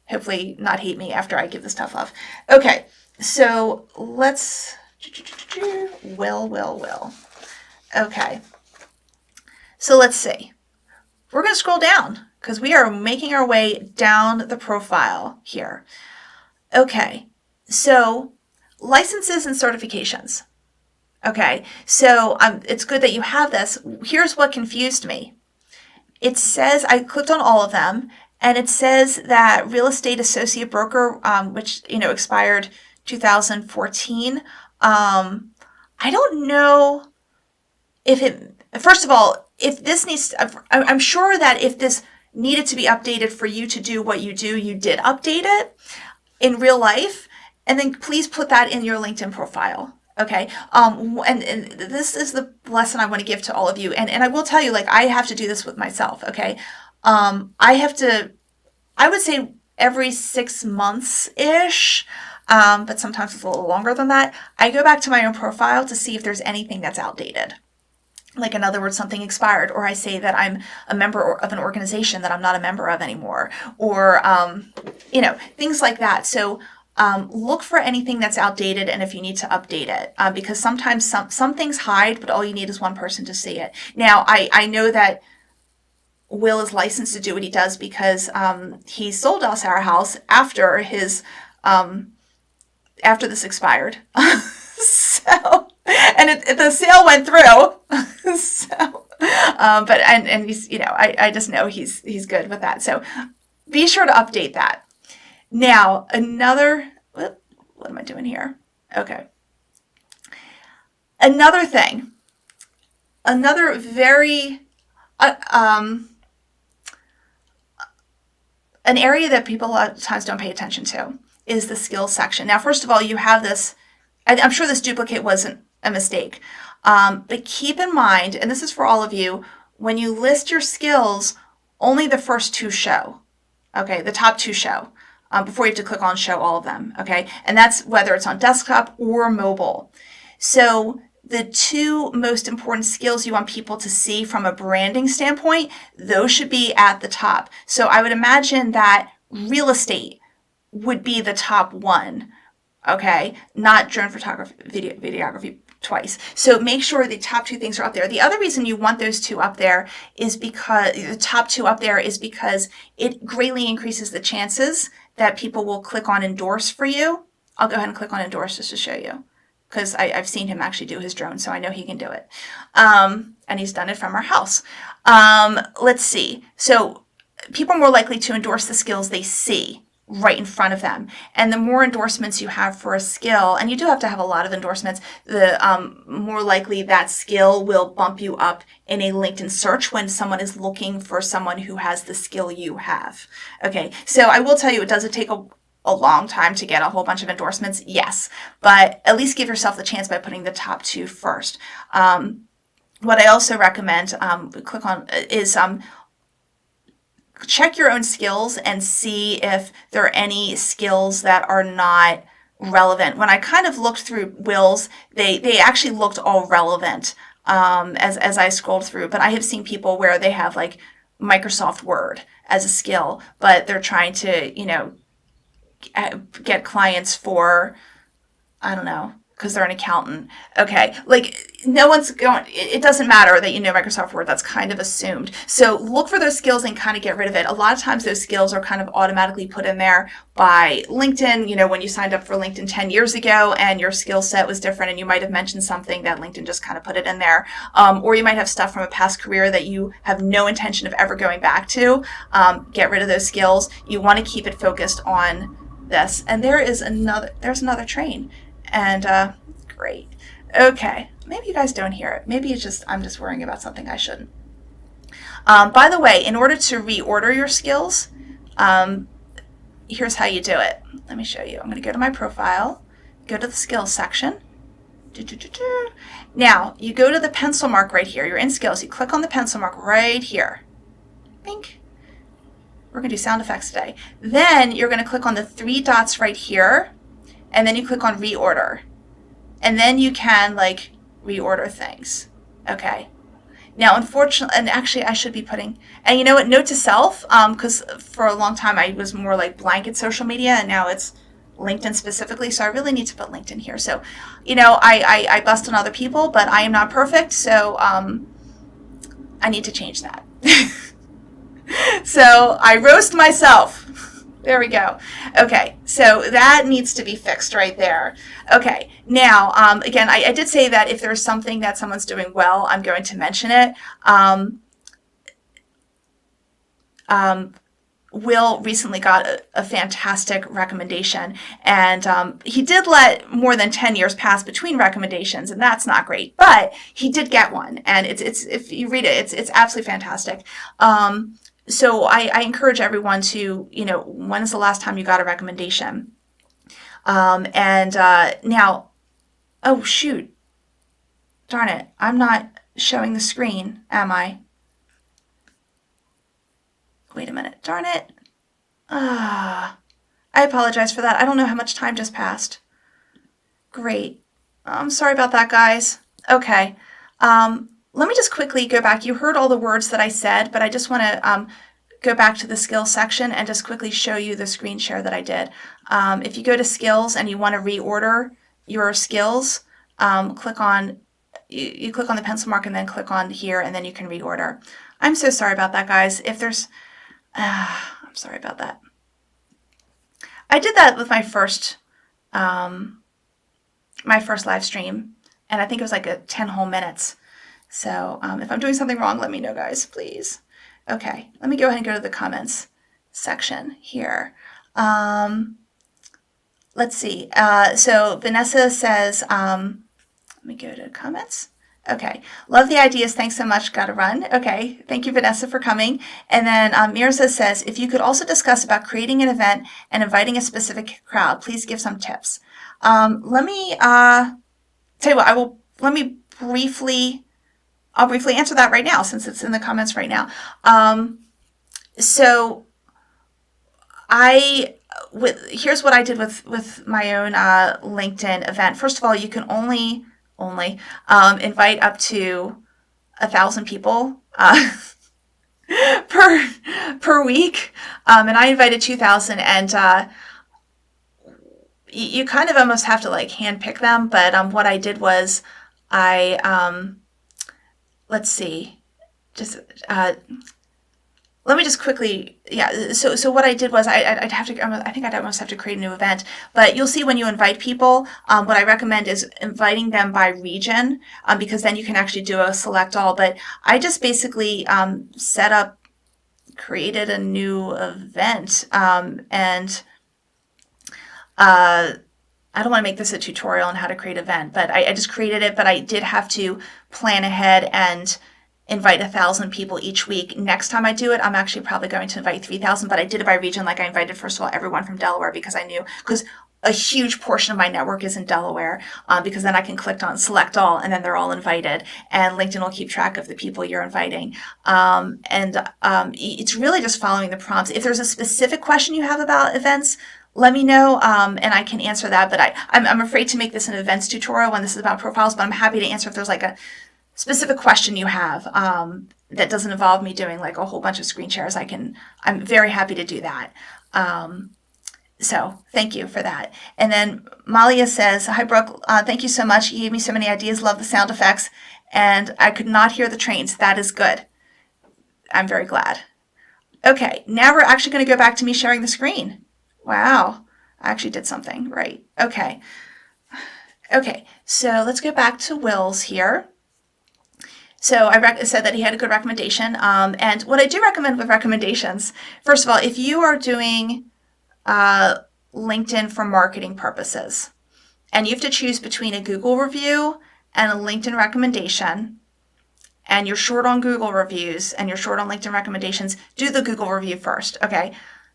hopefully not hate me after I give this tough love. Okay, so let's... Will. Okay. So let's see. We're going to scroll down because we are making our way down the profile here. Okay. So licenses and certifications. Okay. So it's good that you have this. Here's what confused me. It says, I clicked on all of them, and it says that real estate associate broker, which, expired 2014. I don't know if it, first of all, if this needs, I'm sure that if this needed to be updated for you to do what you do, you did update it in real life, and then please put that in your LinkedIn profile. Okay. And this is the lesson I want to give to all of you. And I will tell you, like, I have to do this with myself. Okay. I would say every 6 months ish, but sometimes it's a little longer than that. I go back to my own profile to see if there's anything that's outdated. Like, in other words, something expired, or I say that I'm a member of an organization that I'm not a member of anymore, or, things like that. So, look for anything that's outdated, and if you need to update it, because sometimes some things hide, but all you need is one person to see it. Now, I know that Will is licensed to do what he does because he sold us our house after his after this expired. So, and the sale went through. So, but he's, I just know he's good with that. So, be sure to update that. Now, what am I doing here? Okay. Another thing, another very, an area that people a lot of times don't pay attention to is the skills section. Now, first of all, you have this, I'm sure this duplicate wasn't a mistake, but keep in mind, and this is for all of you, when you list your skills, only the first two show, okay, the top two show, before you have to click on show all of them, okay, and that's whether it's on desktop or mobile. So the two most important skills you want people to see from a branding standpoint, those should be at the top. So I would imagine that real estate would be the top one, okay? Not drone photography, videography twice. So make sure the top two things are up there. The other reason you want those two up there is because the top two up there is because it greatly increases the chances that people will click on endorse for you. I'll go ahead and click on endorse just to show you, because I've seen him actually do his drone, so I know he can do it. And he's done it from our house. Let's see. So people are more likely to endorse the skills they see right in front of them. And the more endorsements you have for a skill, and you do have to have a lot of endorsements, the more likely that skill will bump you up in a LinkedIn search when someone is looking for someone who has the skill you have. Okay, so I will tell you, does it take a long time to get a whole bunch of endorsements? Yes, but at least give yourself the chance by putting the top two first. What I also recommend, click on, is check your own skills and see if there are any skills that are not relevant. When I kind of looked through Will's, they actually looked all relevant as I scrolled through, but I have seen people where they have like Microsoft Word as a skill, but they're trying to, get clients for, I don't know, because they're an accountant. Okay, like no one's going, it doesn't matter that you know Microsoft Word, that's kind of assumed. So look for those skills and kind of get rid of it. A lot of times those skills are kind of automatically put in there by LinkedIn, when you signed up for LinkedIn 10 years ago and your skill set was different and you might have mentioned something that LinkedIn just kind of put it in there. Or you might have stuff from a past career that you have no intention of ever going back to. Get rid of those skills. You want to keep it focused on this. And there's another train. And great. Okay, maybe you guys don't hear it. Maybe I'm just worrying about something I shouldn't. By the way, in order to reorder your skills, here's how you do it. Let me show you. I'm going to go to my profile, go to the skills section. Now, you go to the pencil mark right here. You're in skills. You click on the pencil mark right here. Bink. We're going to do sound effects today. Then you're going to click on the three dots right here, and then you click on reorder. And then you can reorder things. Okay. Now, unfortunately, and actually I should be putting, and you know what, note to self, because for a long time I was more like blanket social media, and now it's LinkedIn specifically, so I really need to put LinkedIn here. So, I bust on other people, but I am not perfect, so I need to change that. So I roast myself. There we go. Okay, so that needs to be fixed right there. Okay, now, again, I did say that if there's something that someone's doing well, I'm going to mention it. Will recently got a fantastic recommendation, and he did let more than 10 years pass between recommendations, and that's not great, but he did get one, and it's if you read it, it's absolutely fantastic. So I encourage everyone to, when is the last time you got a recommendation? Now, oh shoot, darn it, I'm not showing the screen, am I? Wait a minute, darn it. I apologize for that. I don't know how much time just passed. Great. I'm sorry about that, guys. Okay. Let me just quickly go back. You heard all the words that I said, but I just want to go back to the skills section and just quickly show you the screen share that I did. If you go to skills and you want to reorder your skills, click on you click on the pencil mark and then click on here, and then you can reorder. I'm so sorry about that, guys. If there's I'm sorry about that. I did that with my first live stream, and I think it was like 10 whole minutes. So if I'm doing something wrong, let me know, guys, please. Okay, let me go ahead and go to the comments section here. Let's see. So Vanessa says, let me go to comments. Okay, love the ideas. Thanks so much. Got to run. Okay, thank you, Vanessa, for coming. And then Mirza says, if you could also discuss about creating an event and inviting a specific crowd, please give some tips. Let me tell you what. I'll briefly answer that right now since it's in the comments right now. Here's what I did with my own LinkedIn event. First of all, you can only invite up to 1,000 people per week, and I invited 2,000, and you kind of almost have to like handpick them. But what I did was let's see, let me just quickly, so what I did was I think I'd almost have to create a new event, but you'll see when you invite people, what I recommend is inviting them by region, because then you can actually do a select all. But I just basically created a new event, and I don't want to make this a tutorial on how to create an event, but I just created it, but I did have to plan ahead and invite 1,000 people each week. Next time I do it, I'm actually probably going to invite 3,000, but I did it by region. Like I invited, first of all, everyone from Delaware, because a huge portion of my network is in Delaware, because then I can click on select all, and then they're all invited, and LinkedIn will keep track of the people you're inviting. It's really just following the prompts. If there's a specific question you have about events, let me know, and I can answer that. But I'm afraid to make this an events tutorial when this is about profiles, but I'm happy to answer if there's like a specific question you have that doesn't involve me doing like a whole bunch of screen shares. I'm very happy to do that. So thank you for that. And then Malia says, hi, Brooke. Thank you so much. You gave me so many ideas. Love the sound effects. And I could not hear the trains. That is good. I'm very glad. Okay, now we're actually going to go back to me sharing the screen. Wow, I actually did something right. Okay, so let's go back to Will's here. So I said that he had a good recommendation. And what I do recommend with recommendations, first of all, if you are doing LinkedIn for marketing purposes, and you have to choose between a Google review and a LinkedIn recommendation, and you're short on Google reviews and you're short on LinkedIn recommendations, do the Google review first, okay?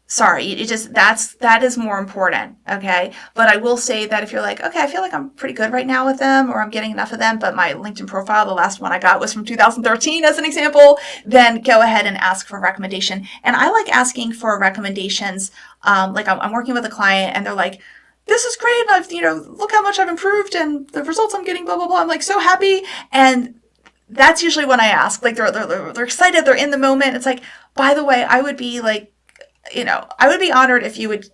Sorry, that is more important, okay? But I will say that if you're like, okay, I feel like I'm pretty good right now with them, or I'm getting enough of them, but my LinkedIn profile, the last one I got was from 2013 as an example, then go ahead and ask for a recommendation. And I like asking for recommendations, like I'm working with a client and they're like, this is great, and I've, look how much I've improved and the results I'm getting, blah, blah, blah. I'm like so happy. And that's usually when I ask, like they're excited, they're in the moment. It's like, by the way, I would be like, I would be honored if you would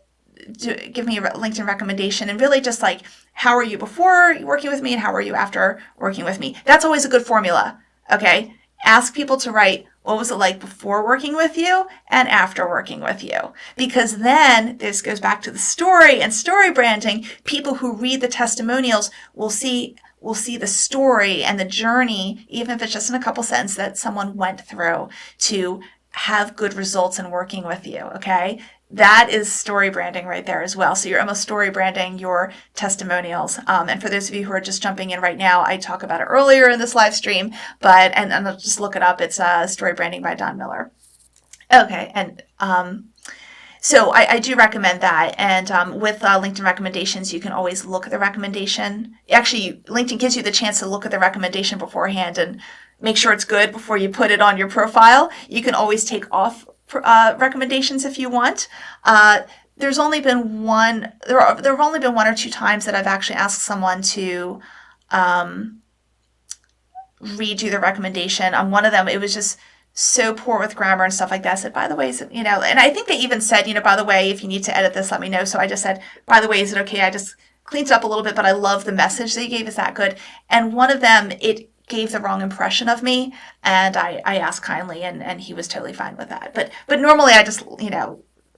give me a LinkedIn recommendation, and really just like, how are you before working with me and how are you after working with me? That's always a good formula, okay? Ask people to write, what was it like before working with you and after working with you? Because then this goes back to the story and story branding. People who read the testimonials will see the story and the journey, even if it's just in a couple sentences, that someone went through to have good results in working with you, okay? That is story branding right there as well. So you're almost story branding your testimonials. And for those of you who are just jumping in right now, I talk about it earlier in this live stream, and I'll just look it up. It's story branding by Don Miller. Okay, and so I do recommend that. And with LinkedIn recommendations, you can always look at the recommendation. Actually, LinkedIn gives you the chance to look at the recommendation beforehand and make sure it's good before you put it on your profile. You can always take off recommendations if you want. There's only been one. There have only been one or two times that I've actually asked someone to redo the recommendation. On one of them, it was just so poor with grammar and stuff like that. I said, by the way, and I think they even said, by the way, if you need to edit this, let me know. So I just said, by the way, is it okay? I just cleaned it up a little bit, but I love the message they gave. Is that good? And one of them, it gave the wrong impression of me, and I asked kindly, and he was totally fine with that. But normally I just,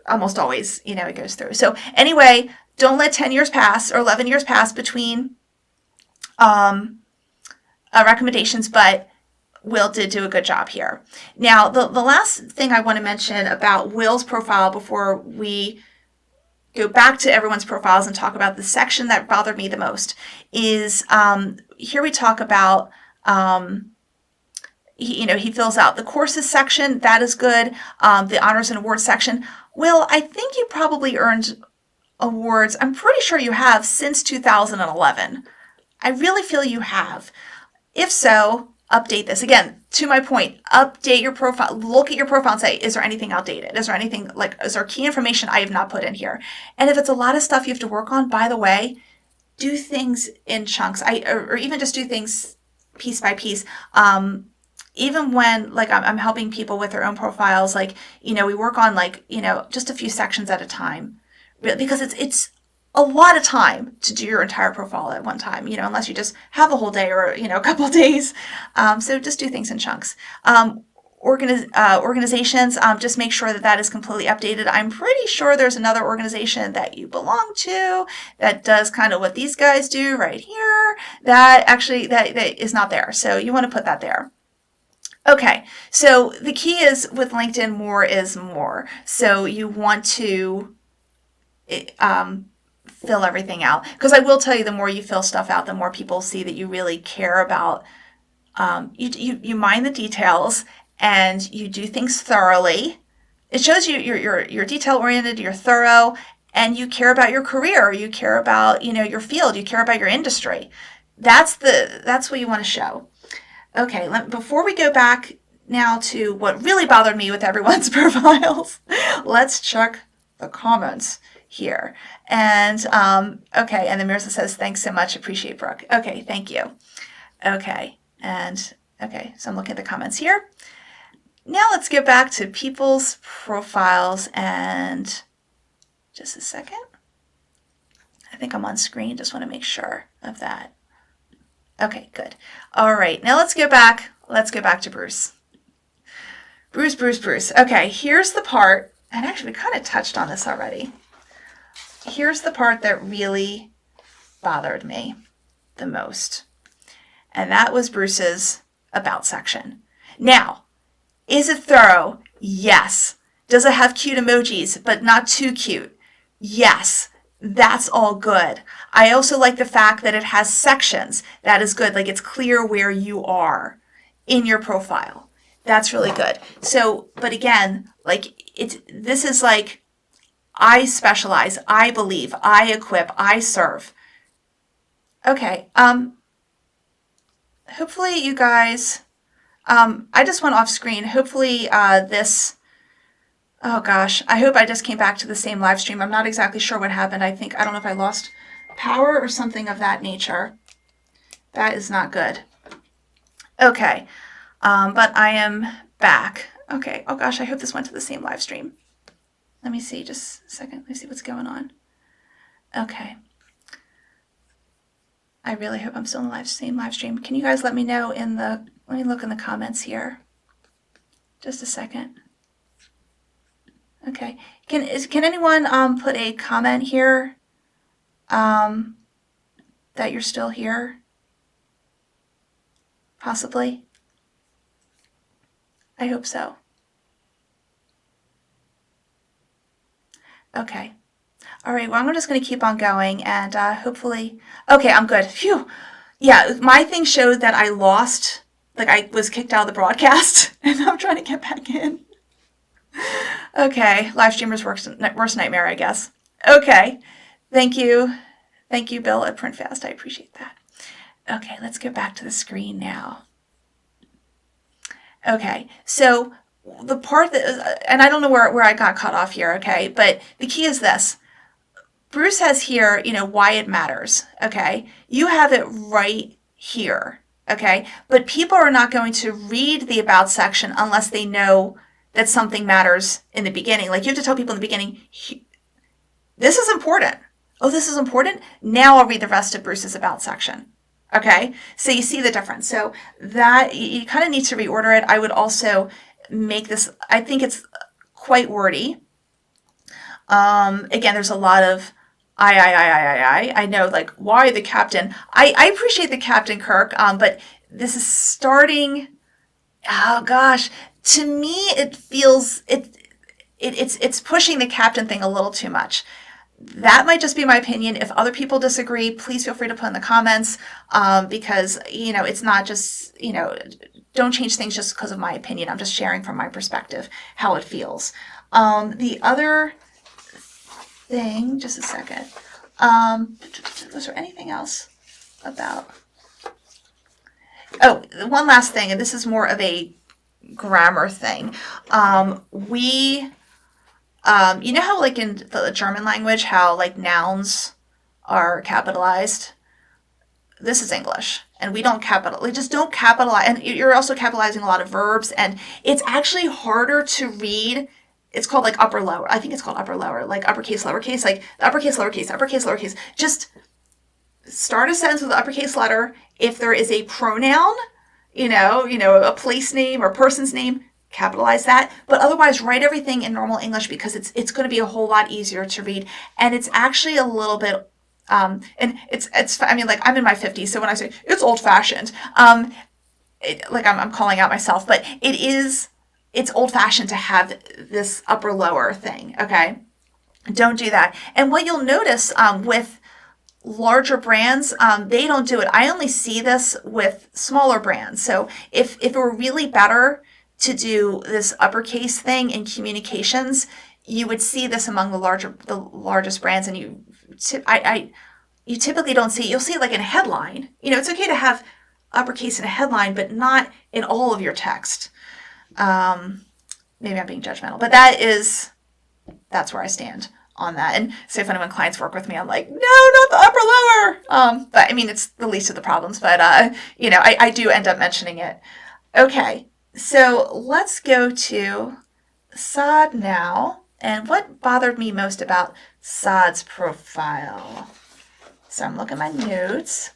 almost always, it goes through. So anyway, don't let 10 years pass or 11 years pass between recommendations, but Will did do a good job here. Now, the last thing I want to mention about Will's profile before we go back to everyone's profiles and talk about the section that bothered me the most is here we talk about he fills out the courses section. That is good. The honors and awards section. Will, I think you probably earned awards. I'm pretty sure you have since 2011. I really feel you have. If so, update this. Again, to my point, update your profile. Look at your profile and say, is there anything outdated? Is there anything is there key information I have not put in here? And if it's a lot of stuff you have to work on, by the way, do things in chunks. Or even just do things piece by piece. Even when I'm helping people with their own profiles, we work on just a few sections at a time, because it's a lot of time to do your entire profile at one time, unless you just have a whole day or, a couple of days. So just do things in chunks. Organizations, just make sure that is completely updated. I'm pretty sure there's another organization that you belong to that does kind of what these guys do right here. That is not there. So you want to put that there. Okay, so the key is with LinkedIn, more is more. So you want to fill everything out, because I will tell you, the more you fill stuff out, the more people see that you really care about. You mind the details and you do things thoroughly. It shows you're detail oriented, you're thorough, and you care about your career. You care about your field. You care about your industry. That's what you want to show. Okay, before we go back now to what really bothered me with everyone's profiles, let's check the comments here. And okay, and then Mirza says, thanks so much, appreciate Brooke. Okay, thank you. Okay, and okay, so I'm looking at the comments here. Now let's get back to people's profiles, and just a second. I think I'm on screen, just want to make sure of that. Okay, good. All right, now let's go back to Bruce. Bruce. Okay, here's the part, and actually we kind of touched on this already. Here's the part that really bothered me the most, and that was Bruce's about section. Now, is it thorough? Yes. Does it have cute emojis, but not too cute? Yes. That's all good. I also like the fact that it has sections. That is good. It's clear where you are in your profile. That's really good. So, but again, this is I specialize, I believe, I equip, I serve. Okay. Hopefully you guys, I just went off screen. Hopefully this, oh gosh, I hope I just came back to the same live stream. I'm not exactly sure what happened. I don't know if I lost power or something of that nature. That is not good. Okay, but I am back. Okay, oh gosh, I hope this went to the same live stream. Let me see, just a second. Let me see what's going on. Okay. I really hope I'm still in the same live stream. Can you guys let me know let me look in the comments here. Just a second. Okay. Can anyone put a comment here that you're still here? Possibly. I hope so. Okay. All right. Well, I'm just going to keep on going, and hopefully. Okay, I'm good. Phew. Yeah, my thing showed that I lost. I was kicked out of the broadcast, and I'm trying to get back in. Okay, live streamer's worst nightmare, I guess. Okay, thank you. Thank you, Bill at PrintFast. I appreciate that. Okay, let's go back to the screen now. Okay, so the part that, and I don't know where I got cut off here, okay, but the key is this. Bruce has here, why it matters, okay? You have it right here, okay? But people are not going to read the about section unless they know that something matters in the beginning. Like you have to tell people in the beginning, this is important. Oh, this is important? Now I'll read the rest of Bruce's about section. Okay, so you see the difference. So that you kind of need to reorder it. I would also make this, I think it's quite wordy. Again, there's a lot of I know, like, why the captain? I appreciate the Captain Kirk, but this is starting, oh gosh, to me it feels, it's pushing the captain thing a little too much. That might just be my opinion. If other people disagree, please feel free to put in the comments, because, it's not just, don't change things just because of my opinion. I'm just sharing from my perspective how it feels. The other thing, just a second, was there anything else about, oh, one last thing, and this is more of a grammar thing. You know how, like, in the German language, how, like, nouns are capitalized? This is English, and we just don't capitalize, and you're also capitalizing a lot of verbs, and it's actually harder to read. It's called, like, upper lower. I think it's called upper lower, like uppercase, lowercase, like uppercase, lowercase. Just start a sentence with an uppercase letter. If there is a pronoun, a place name or person's name, capitalize that, but otherwise write everything in normal English, because it's going to be a whole lot easier to read, and it's actually a little bit and it's I mean, like, I'm in my 50s, so when I say it's old-fashioned, like, I'm calling out myself, but it's old-fashioned to have this upper lower thing. Okay, don't do that. And what you'll notice with larger brands, they don't do it. I only see this with smaller brands. So if it were really better to do this uppercase thing in communications, you would see this among the largest brands, and you typically don't see. You'll see it like in a headline. It's okay to have uppercase in a headline, but not in all of your text. Maybe I'm being judgmental, but that's where I stand on that. And so funny when clients work with me, I'm like, no, not the upper lower. But I mean, it's the least of the problems. But I do end up mentioning it. Okay. So let's go to Saad now. And what bothered me most about Saad's profile? So I'm looking at my notes.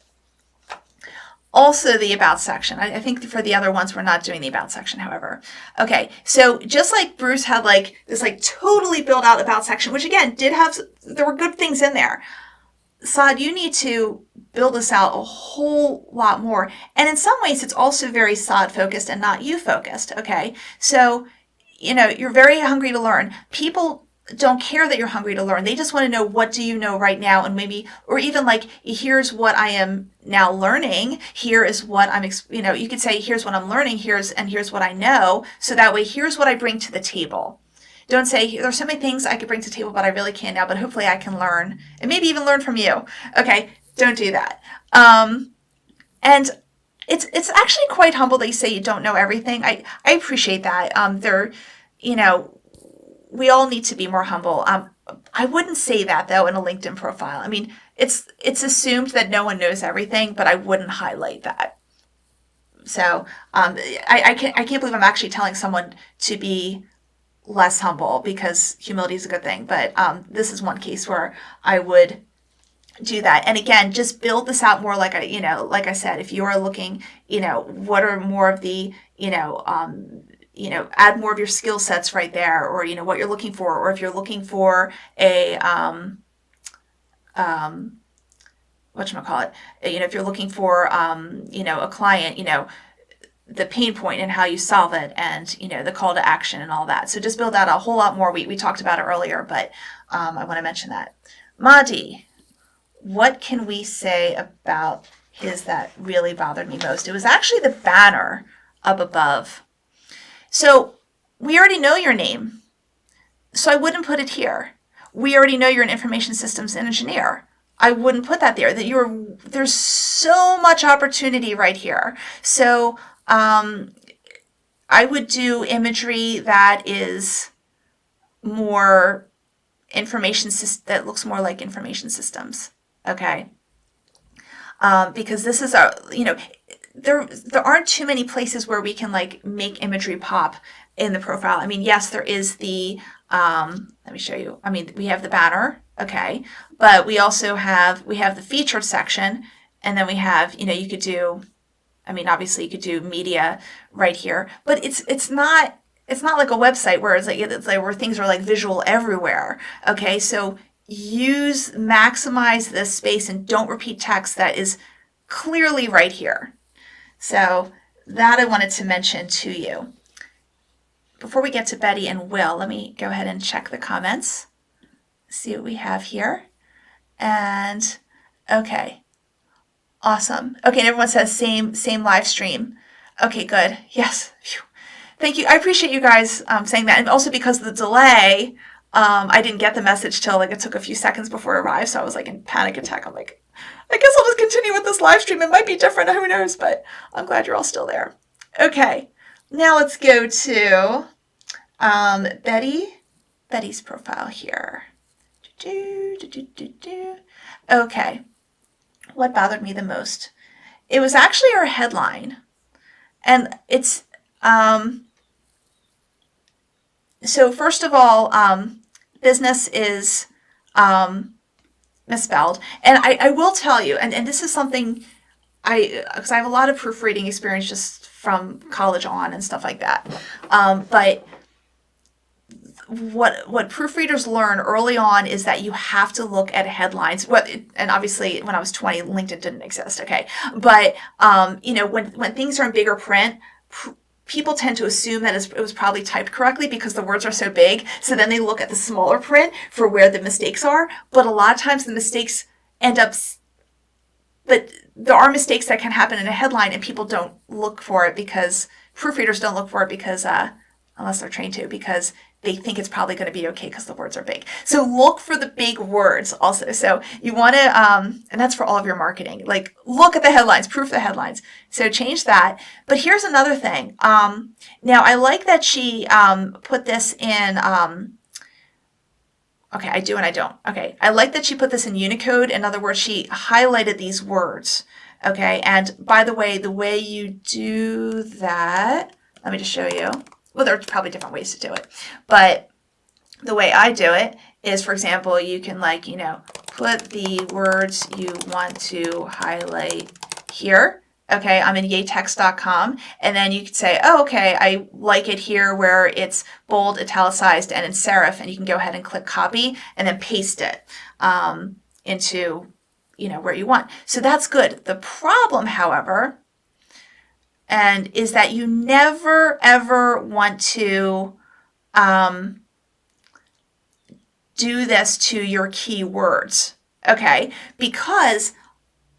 Also the about section. I think for the other ones, we're not doing the about section, however. Okay, so just like Bruce had, like, this, like, totally built out about section, which again, there were good things in there. Saad, you need to build this out a whole lot more. And in some ways, it's also very Saad focused and not you focused, okay? So, you're very hungry to learn. People don't care that you're hungry to learn. They just want to know, what do you know right now? And maybe, or even like, here's what I am now learning. Here is what you could say, here's what I'm learning. Here's what I know. So that way, here's what I bring to the table. Don't say, there's so many things I could bring to the table, but I really can't now, but hopefully I can learn, and maybe even learn from you. Okay, don't do that. And it's actually quite humble that you say you don't know everything. I appreciate that. We all need to be more humble. I wouldn't say that, though, in a LinkedIn profile. I mean, it's assumed that no one knows everything, but I wouldn't highlight that. So I can't believe I'm actually telling someone to be less humble, because humility is a good thing. But this is one case where I would do that. And again, just build this out more, like I said, if you are looking, what are more of the, add more of your skill sets right there, or, what you're looking for, or if you're looking for a, whatchamacallit, if you're looking for, a client, the pain point and how you solve it, and, the call to action and all that. So just build out a whole lot more. We talked about it earlier, but I want to mention that. Mahdi, what can we say about his that really bothered me most? It was actually the banner up above. So we already know your name. So I wouldn't put it here. We already know you're an information systems engineer. I wouldn't put that there. There's so much opportunity right here. So I would do imagery that is more that looks more like information systems. Okay. Because this is there aren't too many places where we can like make imagery pop in the profile. I mean, yes, there is the, let me show you. I mean, we have the banner, okay, but we also have the featured section, and then we have, you could do, I mean, obviously you could do media right here, but it's not like a website where it's like where things are like visual everywhere. Okay, so maximize this space and don't repeat text that is clearly right here. So that I wanted to mention to you. Before we get to Betty and Will, let me go ahead and check the comments. See what we have here. And okay. Awesome. Okay, and everyone says same live stream. Okay, good. Yes. Phew. Thank you. I appreciate you guys saying that. And also because of the delay, I didn't get the message till like it took a few seconds before it arrived. So I was like in panic attack. I'm like, I guess I'll just continue with this live stream. It might be different. Who knows? But I'm glad you're all still there. Okay. Now let's go to Betty's profile here. Okay. What bothered me the most? It was actually her headline. And it's, so first of all, business is misspelled. And I will tell you, and this is something because I have a lot of proofreading experience just from college on and stuff like that. But what proofreaders learn early on is that you have to look at headlines. And obviously, when I was 20, LinkedIn didn't exist. Okay, but when things are in bigger print, people tend to assume that it was probably typed correctly because the words are so big. So then they look at the smaller print for where the mistakes are. But a lot of times the mistakes end up. But there are mistakes that can happen in a headline, and people don't look for it because proofreaders don't look for it because unless they're trained to, because they think it's probably going to be okay because the words are big. So look for the big words also. So you want to, and that's for all of your marketing, like look at the headlines, proof the headlines. So change that. But here's another thing. Now I like that she put this in, okay, I do and I don't. Okay, I like that she put this in Unicode. In other words, she highlighted these words. Okay, and by the way you do that, let me just show you. Well, there's probably different ways to do it, but the way I do it is, for example, you can put the words you want to highlight here. Okay, I'm in yatex.com, and then you could say, oh, okay, I like it here where it's bold, italicized, and in serif, and you can go ahead and click copy and then paste it into where you want. So that's good. The problem, however, is that you never, ever want to do this to your keywords, okay? Because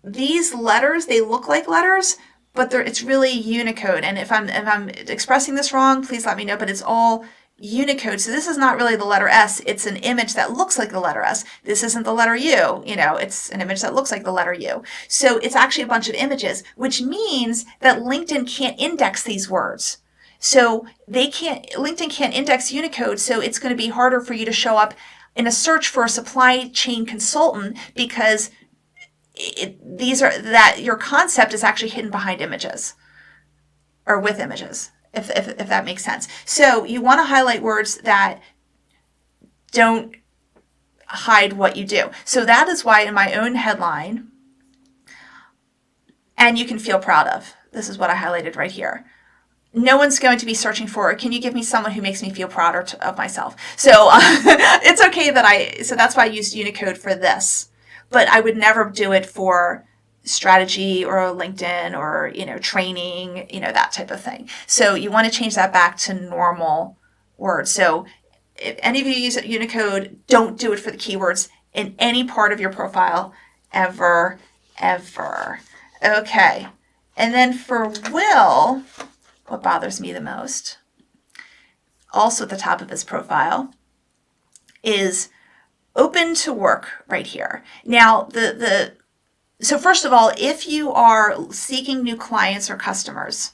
these letters, they look like letters, but it's really Unicode. And if I'm expressing this wrong, please let me know, but it's all Unicode. So this is not really the letter S. It's an image that looks like the letter S. This isn't the letter U. It's an image that looks like the letter U. So it's actually a bunch of images, which means that LinkedIn can't index these words. So LinkedIn can't index Unicode. So it's going to be harder for you to show up in a search for a supply chain consultant because your concept is actually hidden behind images or with images. If that makes sense. So you want to highlight words that don't hide what you do. So that is why in my own headline, and you can feel proud of, this is what I highlighted right here. No one's going to be searching for, can you give me someone who makes me feel prouder of myself? So it's okay so that's why I used Unicode for this. But I would never do it for strategy or LinkedIn or, training, that type of thing. So you want to change that back to normal words. So if any of you use Unicode, don't do it for the keywords in any part of your profile ever. Okay. And then for Will, what bothers me the most, also at the top of his profile, is open to work right here. Now, so first of all, if you are seeking new clients or customers,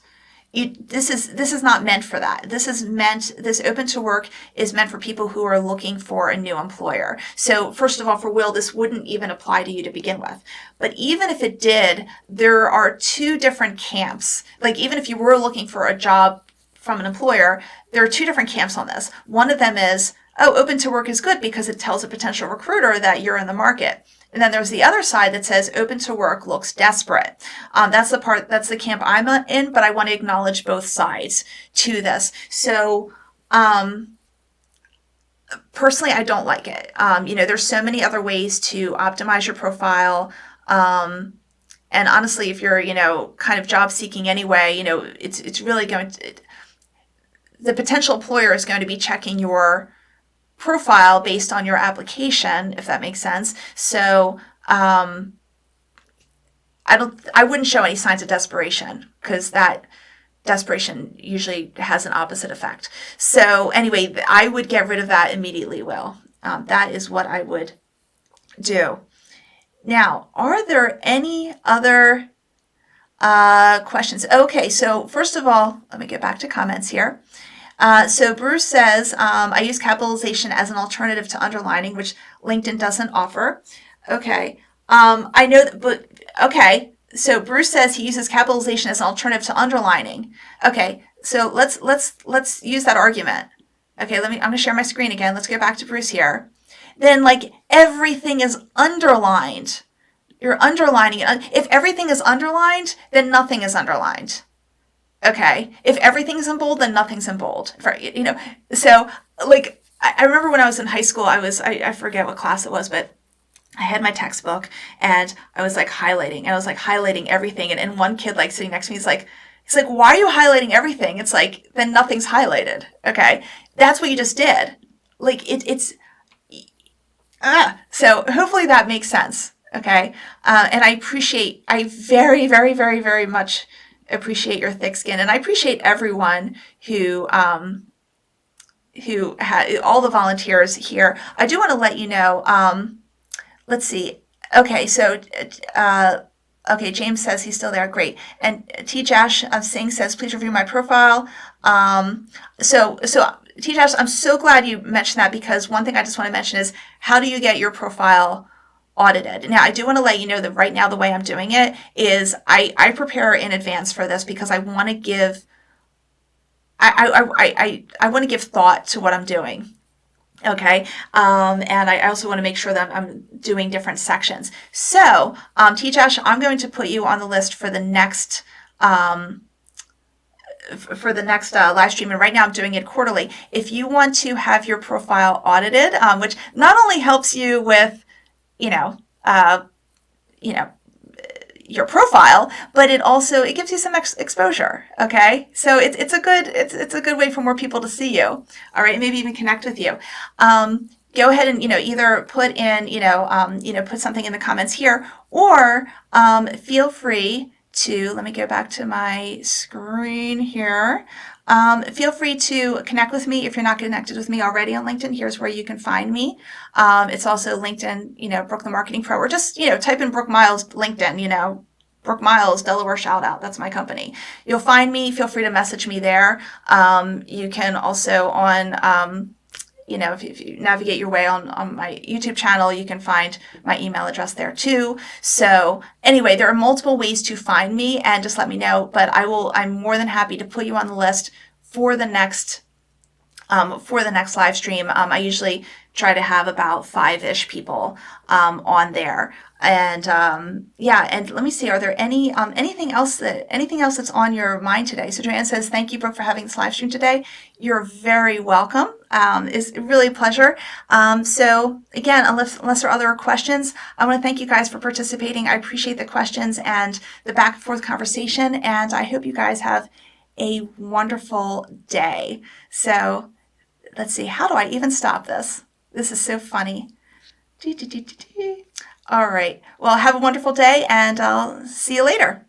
this is not meant for that. This open to work is meant for people who are looking for a new employer. So first of all, for Will, this wouldn't even apply to you to begin with. But even if it did, there are two different camps. Like even if you were looking for a job from an employer, there are two different camps on this. One of them is, oh, open to work is good because it tells a potential recruiter that you're in the market. And then there's the other side that says open to work looks desperate. That's the camp I'm in, but I want to acknowledge both sides to this. So, personally, I don't like it. There's so many other ways to optimize your profile. And honestly, if you're, kind of job seeking anyway, it's really going to, the potential employer is going to be checking your profile based on your application, if that makes sense. So I wouldn't show any signs of desperation because that desperation usually has an opposite effect. So anyway, I would get rid of that immediately, Will. That is what I would do. Now, are there any other questions? Okay, so first of all, let me get back to comments here. So Bruce says, I use capitalization as an alternative to underlining, which LinkedIn doesn't offer. Okay. I know that, but okay. So Bruce says he uses capitalization as an alternative to underlining. Okay. So let's use that argument. Okay. I'm going to share my screen again. Let's go back to Bruce here. Then like everything is underlined. You're underlining it. If everything is underlined, then nothing is underlined. Okay, if everything's in bold, then nothing's in bold. So like I remember when I was in high school, I forget what class it was, but I had my textbook and I was like highlighting, and I was like highlighting everything. And one kid like sitting next to me, he's like, why are you highlighting everything? It's like, then nothing's highlighted. Okay, that's what you just did. Like so hopefully that makes sense. Okay, and I very, very, very, very much appreciate your thick skin, and I appreciate everyone who had all the volunteers here. I do want to let you know. Let's see. Okay, so okay, James says he's still there. Great. And T. Jash Singh says, please review my profile. So T. Jash, I'm so glad you mentioned that, because one thing I just want to mention is, how do you get your profile audited? Now, I do want to let you know that right now the way I'm doing it is I prepare in advance for this because I want to give I want to give thought to what I'm doing. Okay, and I also want to make sure that I'm doing different sections. So, T-Jash, I'm going to put you on the list for the next live stream, and right now I'm doing it quarterly. If you want to have your profile audited, which not only helps you with your profile, but it gives you some exposure. Okay, so it's a good way for more people to see you. All right, maybe even connect with you. Go ahead and either put in put something in the comments here, or feel free to, let me go back to my screen here. Feel free to connect with me if you're not connected with me already on LinkedIn. Here's where you can find me. It's also LinkedIn, Brooke the Marketing Pro, or just, type in Brooke Miles LinkedIn, Brooke Miles, Delaware Shout Out. That's my company. You'll find me. Feel free to message me there. You can also if you navigate your way on my YouTube channel, you can find my email address there too. So anyway, there are multiple ways to find me, and just let me know. But I'm more than happy to put you on the list for the next live stream. I usually try to have about 5-ish people on there. And and let me see, are there anything else that's on your mind today? So Joanne says, thank you, Brooke, for having this live stream today. You're very welcome. It's really a pleasure. So again, unless there are other questions, I want to thank you guys for participating. I appreciate the questions and the back and forth conversation, and I hope you guys have a wonderful day. So let's see, how do I even stop this? This is so funny. All right. Well, have a wonderful day, and I'll see you later.